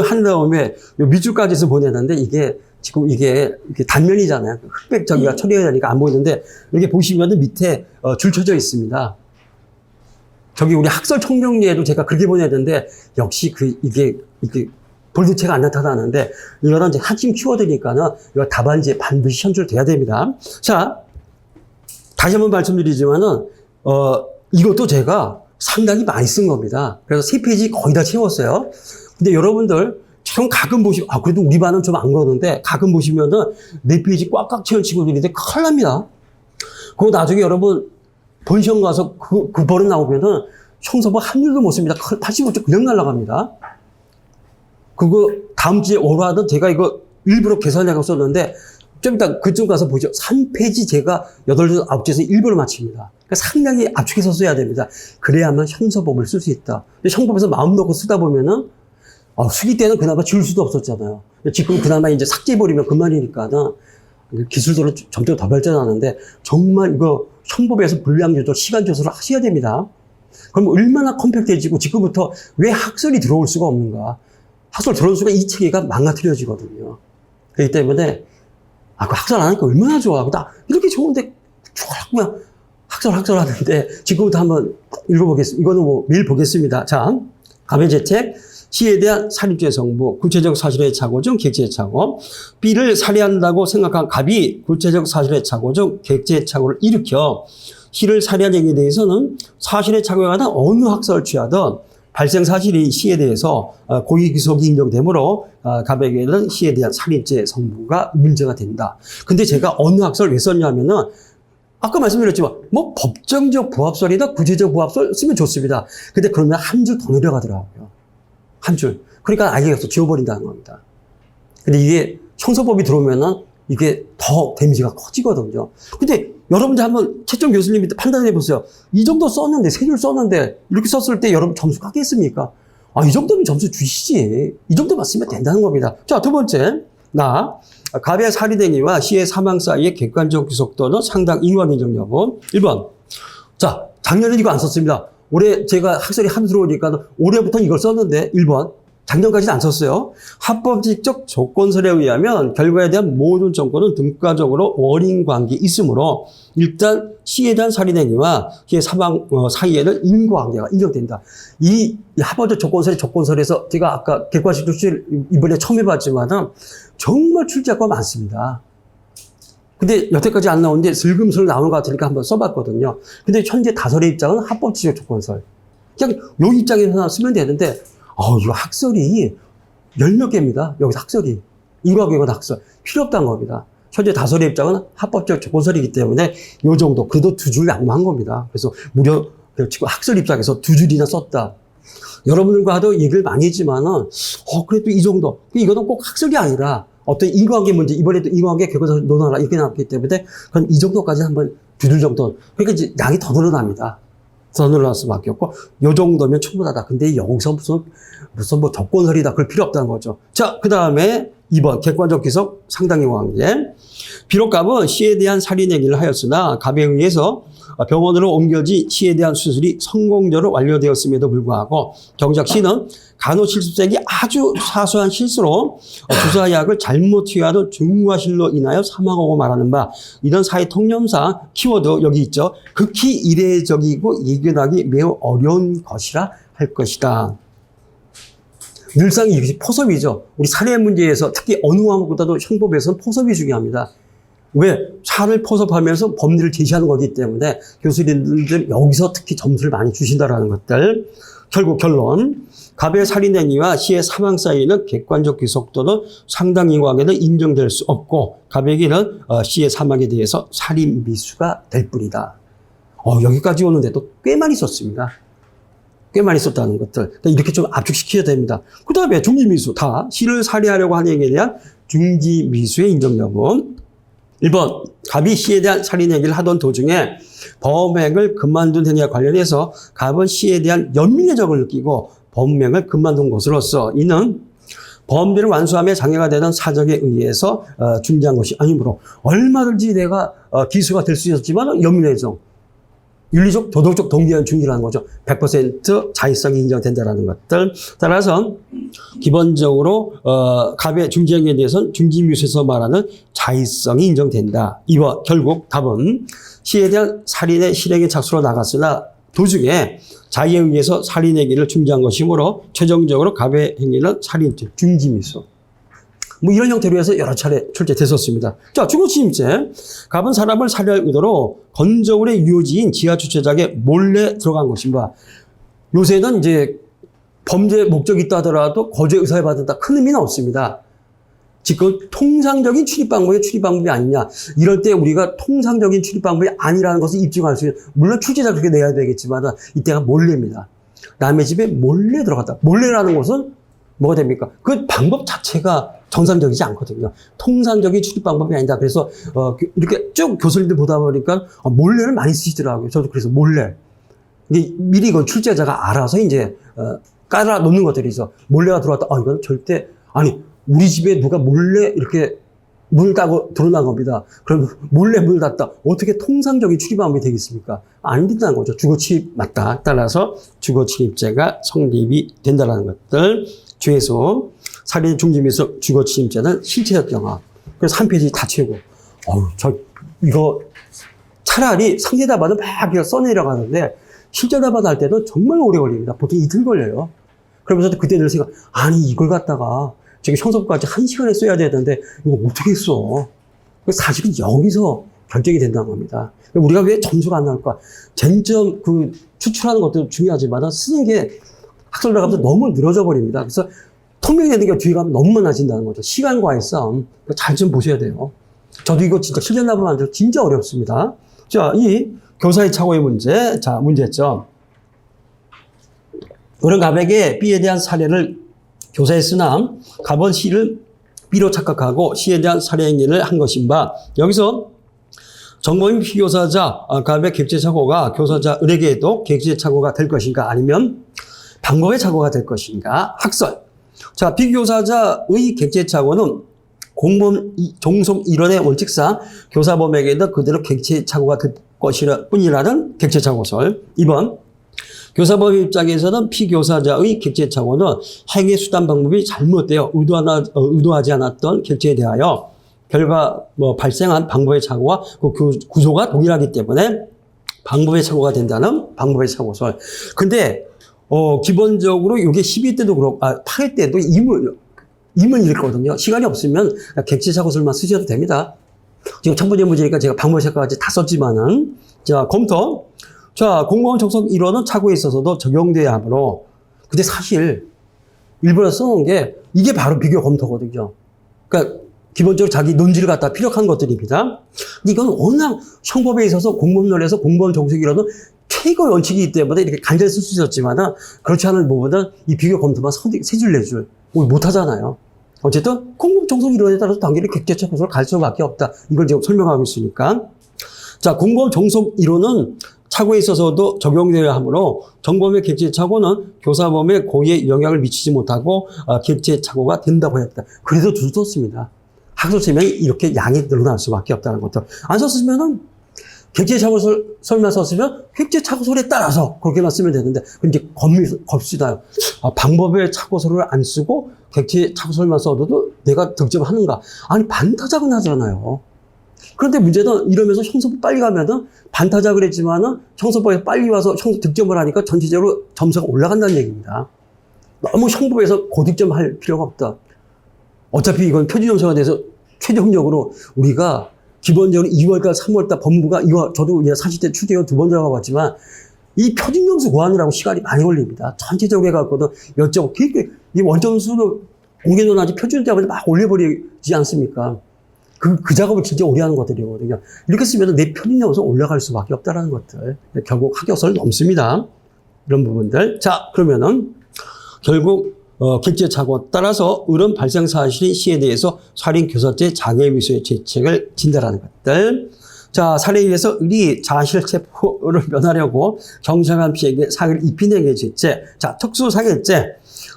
한 다음에 밑줄까지 해서 보내는데 이게 지금 이게 단면이잖아요. 흑백 저기가 처리해야 되니까 안 보이는데 여기 보시면은 밑에 줄 쳐져 있습니다. 저기 우리 학설 총정리에도 제가 그렇게 보내야 되는데 역시 이게 볼드체가 안 나타나는데 이거는 이제 핵심 키워드니까는 이거 답안지에 반드시 현출돼야 됩니다. 자, 다시 한번 말씀드리지만은 이것도 제가 상당히 많이 쓴 겁니다. 그래서 3페이지 거의 다 채웠어요. 근데 여러분들 참 가끔 보시면 그래도 우리 반은 좀 안 그러는데 가끔 보시면은 4페이지 꽉꽉 채운 친구들인데 큰일 납니다. 그거 나중에 여러분 본시험 가서 그 버릇 나오면은 형서부 한 줄도 못 씁니다. 85점 그냥 날아갑니다. 그거 다음 주에 오라든 제가 이거 일부러 계산해서 썼는데 좀 이따 그쪽 가서 보죠. 3페이지 제가 8줄, 9줄에서 일부러 맞춥니다. 그러니까 상당히 압축해서 써야 됩니다. 그래야만 형서법을 쓸 수 있다. 근데 형법에서 마음 놓고 쓰다 보면은 수기 때는 그나마 줄 수도 없었잖아요. 지금 그나마 이제 삭제해버리면 그만이니까는 기술적으로 점점 더 발전하는데 정말 이거 형법에서 분량 조절, 시간 조절을 하셔야 됩니다. 그럼 얼마나 컴팩트해지고 지금부터 왜 학설이 들어올 수가 없는가. 학설 들어올 수가 이 체계가 망가뜨려지거든요. 그렇기 때문에 그 학설 안 하니까 얼마나 좋아. 나 이렇게 좋은데 그냥 학설 하는데 지금부터 한번 읽어보겠습니다. 이거는 뭐 매일 보겠습니다. 자, 가해재택 C에 대한 살인죄 성부, 구체적 사실의 착오 중 객체의 착오. B를 살해한다고 생각한 갑이 구체적 사실의 착오 중 객체의 착오를 일으켜 시를 살해한 행위에 대해서는 사실에 착용하는 어느 학설을 취하든 발생 사실이 시에 대해서 고의기속이 인정되므로 가백에는 시에 대한 살인죄 성부가 문제가 된다. 근데 제가 어느 학설을 왜 썼냐면은 아까 말씀드렸지만 뭐 법정적 부합설이나 구제적 부합설 쓰면 좋습니다. 근데 그러면 한 줄 더 내려가더라고요. 한 줄. 그러니까 아예 없어 지워버린다는 겁니다. 근데 이게 형사법이 들어오면은 이게 더 데미지가 커지거든요. 근데 여러분들 한번 채점 교수님이 판단해 보세요. 이 정도 썼는데, 세 줄 썼는데, 이렇게 썼을 때 여러분 점수 깎겠습니까? 이 정도면 점수 주시지. 이 정도만 쓰면 된다는 겁니다. 자, 두 번째. 갑의 살인행위와 시의 사망 사이의 객관적 귀속도는 상당 인과적 인정 여부. 1번. 자, 작년에 이거 안 썼습니다. 올해 제가 학설이 하도 들어오니까 올해부터 이걸 썼는데, 1번. 작년까지는 안 썼어요. 합법적적 조건설에 의하면 결과에 대한 모든 정권은 등가적으로 원인 관계 있으므로 일단 시에 대한 살인행위와 시의 사망 사이에는 인과관계가 인정된다. 이 합법적 조건설에서 제가 아까 객관식 출제 이번에 처음 해봤지만은 정말 출제가 많습니다. 근데 여태까지 안 나오는데 슬금슬금 나오는 것 같으니까 한번 써봤거든요. 근데 현재 다설의 입장은 합법적 조건설. 그냥 요 입장에서 쓰면 되는데 이거 학설이 10몇 개입니다. 여기서 학설이. 인과관계가 학설. 필요 없다는 겁니다. 현재 다설의 입장은 합법적 조건설이기 때문에 요 정도, 그래도 두 줄 양보한 겁니다. 그래서 무려 지금 학설 입장에서 두 줄이나 썼다. 여러분들과도 얘기를 많이 했지만은, 그래도 이 정도. 이거는 꼭 학설이 아니라 어떤 인과관계 문제, 이번에도 인과관계 결과적으로 논하라 이렇게 나왔기 때문에 그럼 이 정도까지 한번 두 줄 정도. 그러니까 이제 양이 더 늘어납니다. 더 늘어날 수밖에 없고, 요 정도면 충분하다. 근데 여기서 무슨 뭐 조건설이다. 그럴 필요 없다는 거죠. 자, 그 다음에 2번, 객관적 기속, 상당히 관계. 비록 갑은 시에 대한 살인 행위를 하였으나 갑에 의해서 병원으로 옮겨진 시에 대한 수술이 성공적으로 완료되었음에도 불구하고 정작 시는 간호 실습생이 아주 사소한 실수로 주사약을 잘못 투여하던 중과실로 인하여 사망하고 말하는 바, 이런 사회 통념상 키워드 여기 있죠. 극히 이례적이고 예견하기 매우 어려운 것이라 할 것이다. 늘상 이것이 포섭이죠. 우리 살해 문제에서 특히 어느 과목보다도 형법에서는 포섭이 중요합니다. 왜? 사를 포섭하면서 법리를 제시하는 거기 때문에 교수님들 여기서 특히 점수를 많이 주신다라는 것들. 결국 결론. 갑의 살인행위와 시의 사망 사이에는 객관적 귀속도는 상당 인과관계는 인정될 수 없고 갑에게는 시의 사망에 대해서 살인 미수가 될 뿐이다. 여기까지 오는데도 꽤 많이 썼습니다. 꽤 많이 썼다는 것들. 이렇게 좀 압축시켜야 됩니다. 그 다음에 중지미수. 다 시를 살해하려고 하는 행위에 대한 중지미수의 인정 여부. 1번, 갑이 시에 대한 살인 행위를 하던 도중에 범행을 그만둔 행위와 관련해서 갑은 시에 대한 연민의 적을 느끼고 범행을 그만둔 것으로서 이는 범죄를 완수함에 장애가 되는 사정에 의해서 중지한 것이 아니므로 얼마든지 내가 기수가 될 수 있었지만 연민의 적, 윤리적, 도덕적 동기한 중지라는 거죠. 100% 자의성이 인정된다는 것들. 따라서 기본적으로 갑의 중지행위에 대해서는 중지미수에서 말하는 자의성이 인정된다. 이와 결국 답은 시에 대한 살인의 실행의 착수로 나갔으나 도중에 자의에 의해서 살인 행위를 중지한 것이므로 최종적으로 갑의 행위는 살인죄, 중지미수. 뭐 이런 형태로 해서 여러 차례 출제됐었습니다. 자, 주거침입죄. 갑은 사람을 살해할 의도로 건조물의 유효지인 지하 주차장에 몰래 들어간 것인가. 요새는 이제 범죄 목적이 있다 하더라도 거주의 의사에 받았다. 큰 의미는 없습니다. 지금 통상적인 출입 방법이 아니냐. 이럴 때 우리가 통상적인 출입 방법이 아니라는 것을 입증할 수 있는, 물론 출제자 그렇게 내야 되겠지만 이때가 몰래입니다. 남의 집에 몰래 들어갔다. 몰래라는 것은 뭐가 됩니까? 그 방법 자체가 정상적이지 않거든요. 통상적인 출입 방법이 아니다. 그래서 이렇게 쭉 교수님들 보다 보니까 몰래를 많이 쓰시더라고요. 저도 그래서 몰래. 이게 미리 이건 출제자가 알아서 이제 깔아 놓는 것들이죠. 몰래가 들어왔다. 이건 절대 아니 우리 집에 누가 몰래 이렇게 문을 까고 들어난 겁니다. 그럼 몰래 문을 닫다. 어떻게 통상적인 출입 방법이 되겠습니까? 안 된다는 거죠. 주거침입 맞다. 따라서 주거침입죄가 성립이 된다는 것들. 죄수, 살인 중지미수, 주거침입죄는 실체적 경험. 그래서 한 페이지 다 채우고. 이거 차라리 상대답안은 막 그냥 써내려가는데 실제답안 할 때는 정말 오래 걸립니다. 보통 이틀 걸려요. 그러면서 그때 늘 생각, 아니 이걸 갖다가 지금 형사법까지 1시간에 써야 되는데 이거 어떻게 써? 사실은 여기서 결정이 된다는 겁니다. 우리가 왜 점수가 안 나올까? 쟁점 추출하는 것도 중요하지만 쓰는 게 학설 나가면서 너무 늘어져 버립니다. 그래서 통명되는 게 뒤에 가면 너무 많아진다는 거죠. 시간과의 싸움. 잘 좀 보셔야 돼요. 저도 이거 진짜 실전 답을 만들어 진짜 어렵습니다. 자, 이 교사의 착오의 문제. 자, 문제점. 어른 갑에게 B에 대한 사례를 교사에 쓰나 갑은 C를 B로 착각하고 C에 대한 살해 행위를 한 것인가. 여기서 정범인 피교사자 갑의 객체 착오가 교사자 을에게도 객체 착오가 될 것인가 아니면 방법의 착오가 될 것인가. 학설. 자, 비교사자의 객체 착오는 공범 종속 이론의 원칙상 교사범에게도 그대로 객체 착오가 될 것이라 뿐이라는 객체 착오설. 2번. 교사범 입장에서는 피교사자의 객체 착오는 행위 수단 방법이 잘못되어 의도하지 않았던 객체에 대하여 결과 발생한 방법의 착오와 그 구조가 동일하기 때문에 방법의 착오가 된다는 방법의 착오설. 근데 기본적으로 이게 12 때도 그렇고 8회 때도 이문이 있거든요. 시간이 없으면 객체 착오설만 쓰셔도 됩니다. 지금 첫 번째 문제니까 제가 방법의 착오까지 다 썼지만은 자, 검토. 자, 공무원 적성 이론은 착오에 있어서도 적용돼야 하므로 근데 사실 일본에 써놓은 게 이게 바로 비교 검토거든요. 그러니까 기본적으로 자기 논지를 갖다 피력한 것들입니다. 근데 이건 워낙 형법에 있어서 공무원론에서 공무원 적성 이론은 최고 원칙이기 때문에 이렇게 간절히 쓸 수 있었지만 그렇지 않은 부분은 이 비교 검토만 세 줄, 네 줄 못하잖아요. 어쨌든 공무원 적성 이론에 따라서 당연히 객체 착오를 갈 수밖에 없다. 이걸 지금 설명하고 있으니까. 자, 공무원 종속 이론은 착오에 있어서도 적용되어야 하므로 정범의 객체 착오는 교사범의 고의에 영향을 미치지 못하고 객체 착오가 된다고 했다. 그래도 줄 썼습니다. 학술 설명이 이렇게 양이 늘어날 수밖에 없다는 것도. 안 썼으면은 객체 착오설만 썼으면 객체 착오설에 따라서 그렇게만 쓰면 되는데 근데 겁시다. 방법의 착오설을 안 쓰고 객체 착오설만 써도 내가 득점하는가? 아니 반타작은 하잖아요. 그런데 문제는 이러면서 형사법 빨리 가면은 반타작을 했지만은 형사법에 빨리 와서 득점을 하니까 전체적으로 점수가 올라간다는 얘기입니다. 너무 형법에서 고득점할 필요가 없다. 어차피 이건 표준점수가 돼서 최종적으로 우리가 기본적으로 2월달, 3월달 법무부가 이거 저도 40대 추대원 2번 들어가 봤지만 이 표준점수 고하느라고 시간이 많이 걸립니다. 전체적으로 해갖고도 여쭤보고 이 원점수는 공개도 나지 표준 때문에 막 올려버리지 않습니까? 그 작업을 진짜 오래 하는 것들이거든요. 이렇게 쓰면 내 표준점수 올라갈 수밖에 없다는 것들. 결국 합격선을 넘습니다. 이런 부분들. 자, 그러면은 결국 객체 착오 따라서 을은 발생 사실인 C에 대해서 살인 교사죄 장애미수의 죄책을 진다라는 것들. 자, 살해에 의해서 을이 자실체포를 면하려고 경찰관 B에게 사기를 입힌 행위의 죄책. 자, 특수사기죄.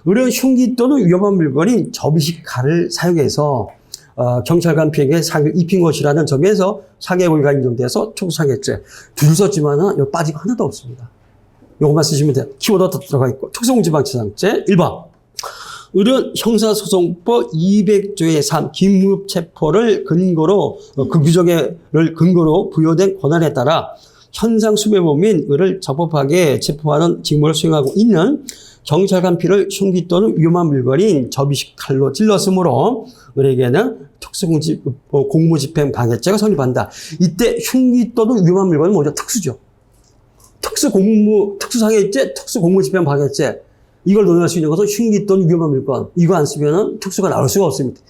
을은 흉기 또는 위험한 물건인 접이식 칼을 사용해서 경찰관 B에게 사기를 입힌 것이라는 점에서 사기의 고의가 인정돼서 특수사기죄. 두 줄 썼지만은 여기 빠지고 하나도 없습니다. 요것만 쓰시면 돼요. 키워드 들어가 있고. 특수공지방치상죄 1번. 을은 형사소송법 200조의 3 긴무체포를 근거로 그 규정을 근거로 부여된 권한에 따라 현상 수배범인 을을 적법하게 체포하는 직무를 수행하고 있는 경찰관 B를 흉기 또는 위험한 물건인 접이식 칼로 찔렀으므로 을에게는 공무집행 방해죄가 성립한다. 이때 흉기 또는 위험한 물건은 뭐죠? 특수죠. 특수상해죄, 특수공무집행 방해죄. 이걸 논할 수 있는 것은 흉기 또는 위험한 물건. 이거 안 쓰면은 특수가 나올 수가 없습니다.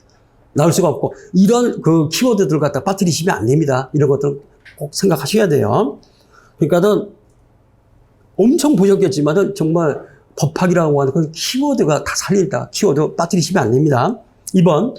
나올 수가 없고, 이런 그 키워드들 갖다 빠뜨리시면 안 됩니다. 이런 것들 꼭 생각하셔야 돼요. 그러니까는 엄청 보셨겠지만은 정말 법학이라고 하는 그 키워드가 다 살린다. 키워드 빠뜨리시면 안 됩니다. 2번.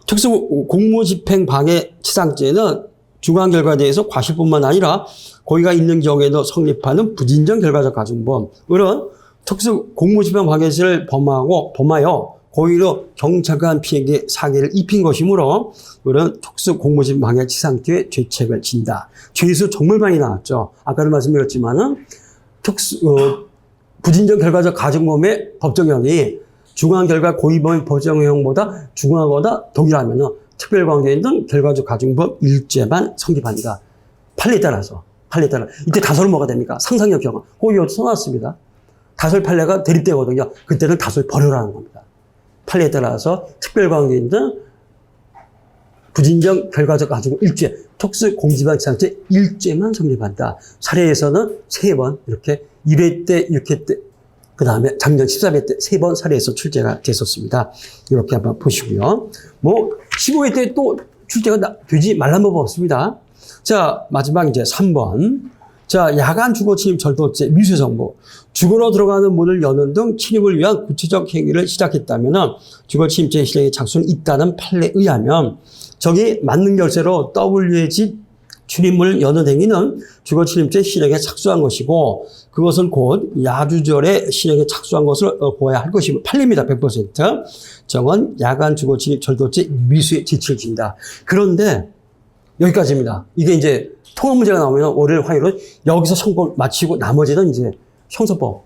특수공무집행방해치상죄는 중한 결과에 대해서 과실뿐만 아니라 고의가 있는 경우에도 성립하는 부진정 결과적 가중범. 을은 특수공무집행방해죄를 범하여 고의로 경찰관 B에게 사기를 입힌 것이므로 을은 특수공무집행방해치상죄의 죄책을 진다. 죄수 정말 많이 나왔죠. 아까도 말씀드렸지만은 부진정 결과적 가중범의 법정형이 중한 결과 고의범의 법정형보다 중하거나 동일하면은 특별관계인 등 결과적 가중범 일죄만 성립한다. 판례에 따라서. 이때 다소를 뭐가 됩니까? 상상력 경험. 고의로 써놨습니다. 다솔 판례가 대립되거든요. 그때는 다솔 버려라는 겁니다. 판례에 따라서 특별관계인 등 부진정 결과적 가지고 일죄, 특수 공지방치상죄 일죄만 성립한다. 사례에서는 3번 이렇게 1회 때, 6회 때, 그 다음에 작년 13회 때 3번 사례에서 출제가 됐었습니다. 이렇게 한번 보시고요. 뭐 15회 때 또 출제가 되지 말란 법 없습니다. 자, 마지막 이제 3번. 자, 야간 주거 침입 절도죄 미수 정보. 주거로 들어가는 문을 여는 등 침입을 위한 구체적 행위를 시작했다면 주거 침입죄 실행에 작수는 있다는 판례에 의하면 저기 맞는 결세로 W의 집 출입문을 여는 행위는 주거 침입죄 실행에 착수한 것이고 그것은 곧 야주절에 실행에 착수한 것을 보아야 할 것이고 판례입니다. 100%. 정은 야간 주거 침입 절도죄 미수에 지치를 진다. 그런데 여기까지입니다. 이게 이제 통합 문제가 나오면 월요일, 화요일은 여기서 선고 마치고 나머지는 이제 형사법.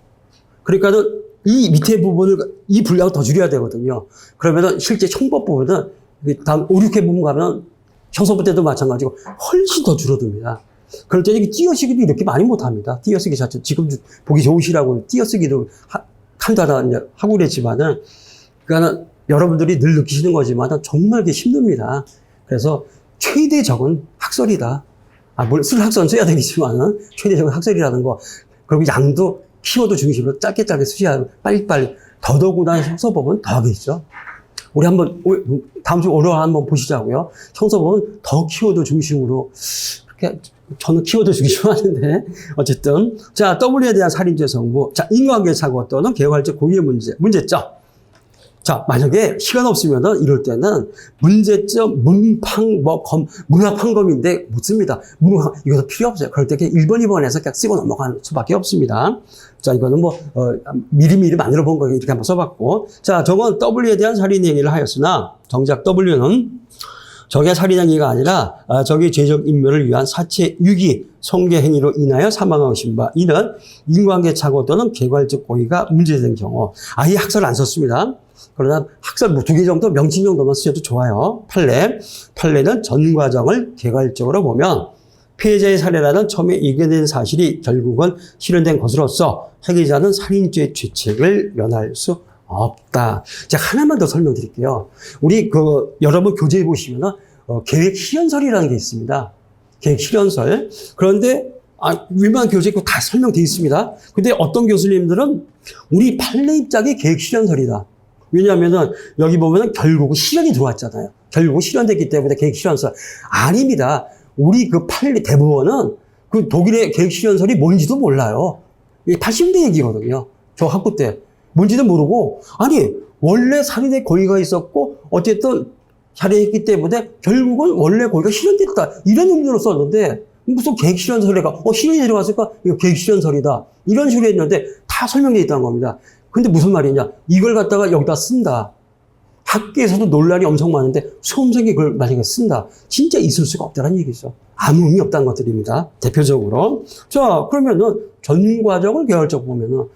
그러니까는 이 밑에 부분을, 이 분량을 더 줄여야 되거든요. 그러면은 실제 형법 부분은 다음 5, 6회 부분 가면 형사법 때도 마찬가지고 훨씬 더 줄어듭니다. 그럴 때 띄어쓰기도 이렇게 많이 못 합니다. 띄어쓰기 자체, 지금 보기 좋으시라고 띄어쓰기도 한두 하나 하고 그랬지만은, 그러니까 여러분들이 늘 느끼시는 거지만 정말 힘듭니다. 그래서 최대적은 학설이다. 물론 쓸 학설은 써야 되겠지만 최대적은 학설이라는 거. 그리고 양도 키워드 중심으로 짧게 쓰셔야 하고 빨리빨리. 더더구나 형사법은 더 하겠죠. 우리 한번 다음 주 월요일 한번 보시자고요. 형사법은 더 키워드 중심으로. 그렇게 저는 키워드 중심으로 하는데 어쨌든 자, W에 대한 살인죄 성부. 자, 인과관계 사고 또는 개괄적 고의의 문제점. 자, 만약에 시간 없으면은 이럴 때는 문제점, 문학판검인데 못 씁니다. 이것도 필요 없어요. 그럴 때 그냥 1번, 2번에서 그냥 쓰고 넘어가는 수밖에 없습니다. 자, 이거는 미리미리 만들어 본 거 이렇게 한번 써봤고. 자, 저건 W에 대한 살인행위를 하였으나, 정작 W는 적의 살인행위가 아니라, 적의 죄적 인멸을 위한 사체 유기, 성계 행위로 인하여 사망한 것입니다. 이는 인과관계 착오 또는 개괄적 고의가 문제된 경우. 아예 학설을 안 썼습니다. 그러나 학설 2개 정도, 명칭 정도만 쓰셔도 좋아요. 판례는 전 과정을 개괄적으로 보면 피해자의 살해라는 처음에 예견된 사실이 결국은 실현된 것으로서 행위자는 살인죄 죄책을 면할 수 없다. 제가 하나만 더 설명드릴게요. 우리 여러분 교재에 보시면은 계획 실현설이라는 게 있습니다. 계획 실현설. 그런데 웬만한 교재에 다 설명되어 있습니다. 근데 어떤 교수님들은 우리 판례 입장이 계획 실현설이다. 왜냐하면은 여기 보면은 결국 실현이 들어왔잖아요. 결국 실현됐기 때문에 계획 실현설. 아닙니다. 우리 판례 대법원은 독일의 계획 실현설이 뭔지도 몰라요. 80대 얘기거든요. 저 학부 때. 뭔지도 모르고, 원래 살인의 고의가 있었고, 어쨌든 살해했기 때문에 결국은 원래 고의가 실현됐다. 이런 의미로 썼는데, 무슨 계획 실현설이가, 실현이 들어갔을까? 이거 계획 실현설이다. 이런 식으로 했는데, 다 설명되어 있다는 겁니다. 근데 무슨 말이냐? 이걸 갖다가 여기다 쓴다. 학계에서도 논란이 엄청 많은데 수험생이 그걸 만약에 쓴다. 진짜 있을 수가 없다는 얘기죠. 아무 의미 없다는 것들입니다. 대표적으로. 자, 그러면은 전 과정을 개괄적 보면은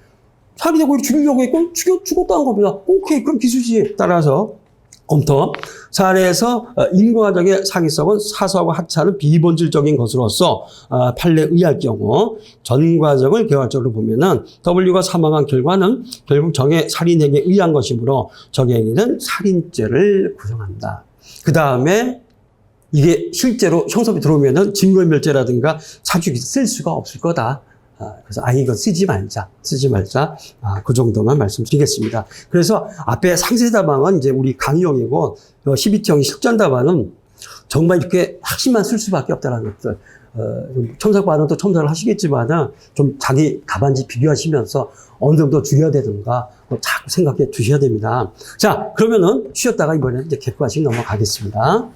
살인의 고의를 죽이려고 했고 죽었다는 겁니다. 오케이, 그럼 기수지. 따라서 검토. 사례에서 인과적의 사기성은 사소하고 하찮은 비본질적인 것으로서 판례에 의할 경우 전 과정을 개괄적으로 보면은 W가 사망한 결과는 결국 적의 살인행위에 의한 것이므로 적의 행위는 살인죄를 구성한다. 그 다음에 이게 실제로 형사법에 들어오면은 증거인멸죄라든가 사주기 쓸 수가 없을 거다. 그래서 이거 쓰지 말자. 그 정도만 말씀드리겠습니다. 그래서 앞에 상세다방은 이제 우리 강의용이고 12형 실전다방은 정말 이렇게 핵심만 쓸 수밖에 없다는 것들. 첨삭반은 또 첨삭을 하시겠지만 좀 자기 답안지 비교하시면서 어느 정도 줄여야 되는가 자꾸 생각해 두셔야 됩니다. 자, 그러면은 쉬었다가 이번에 이제 객관식 넘어가겠습니다.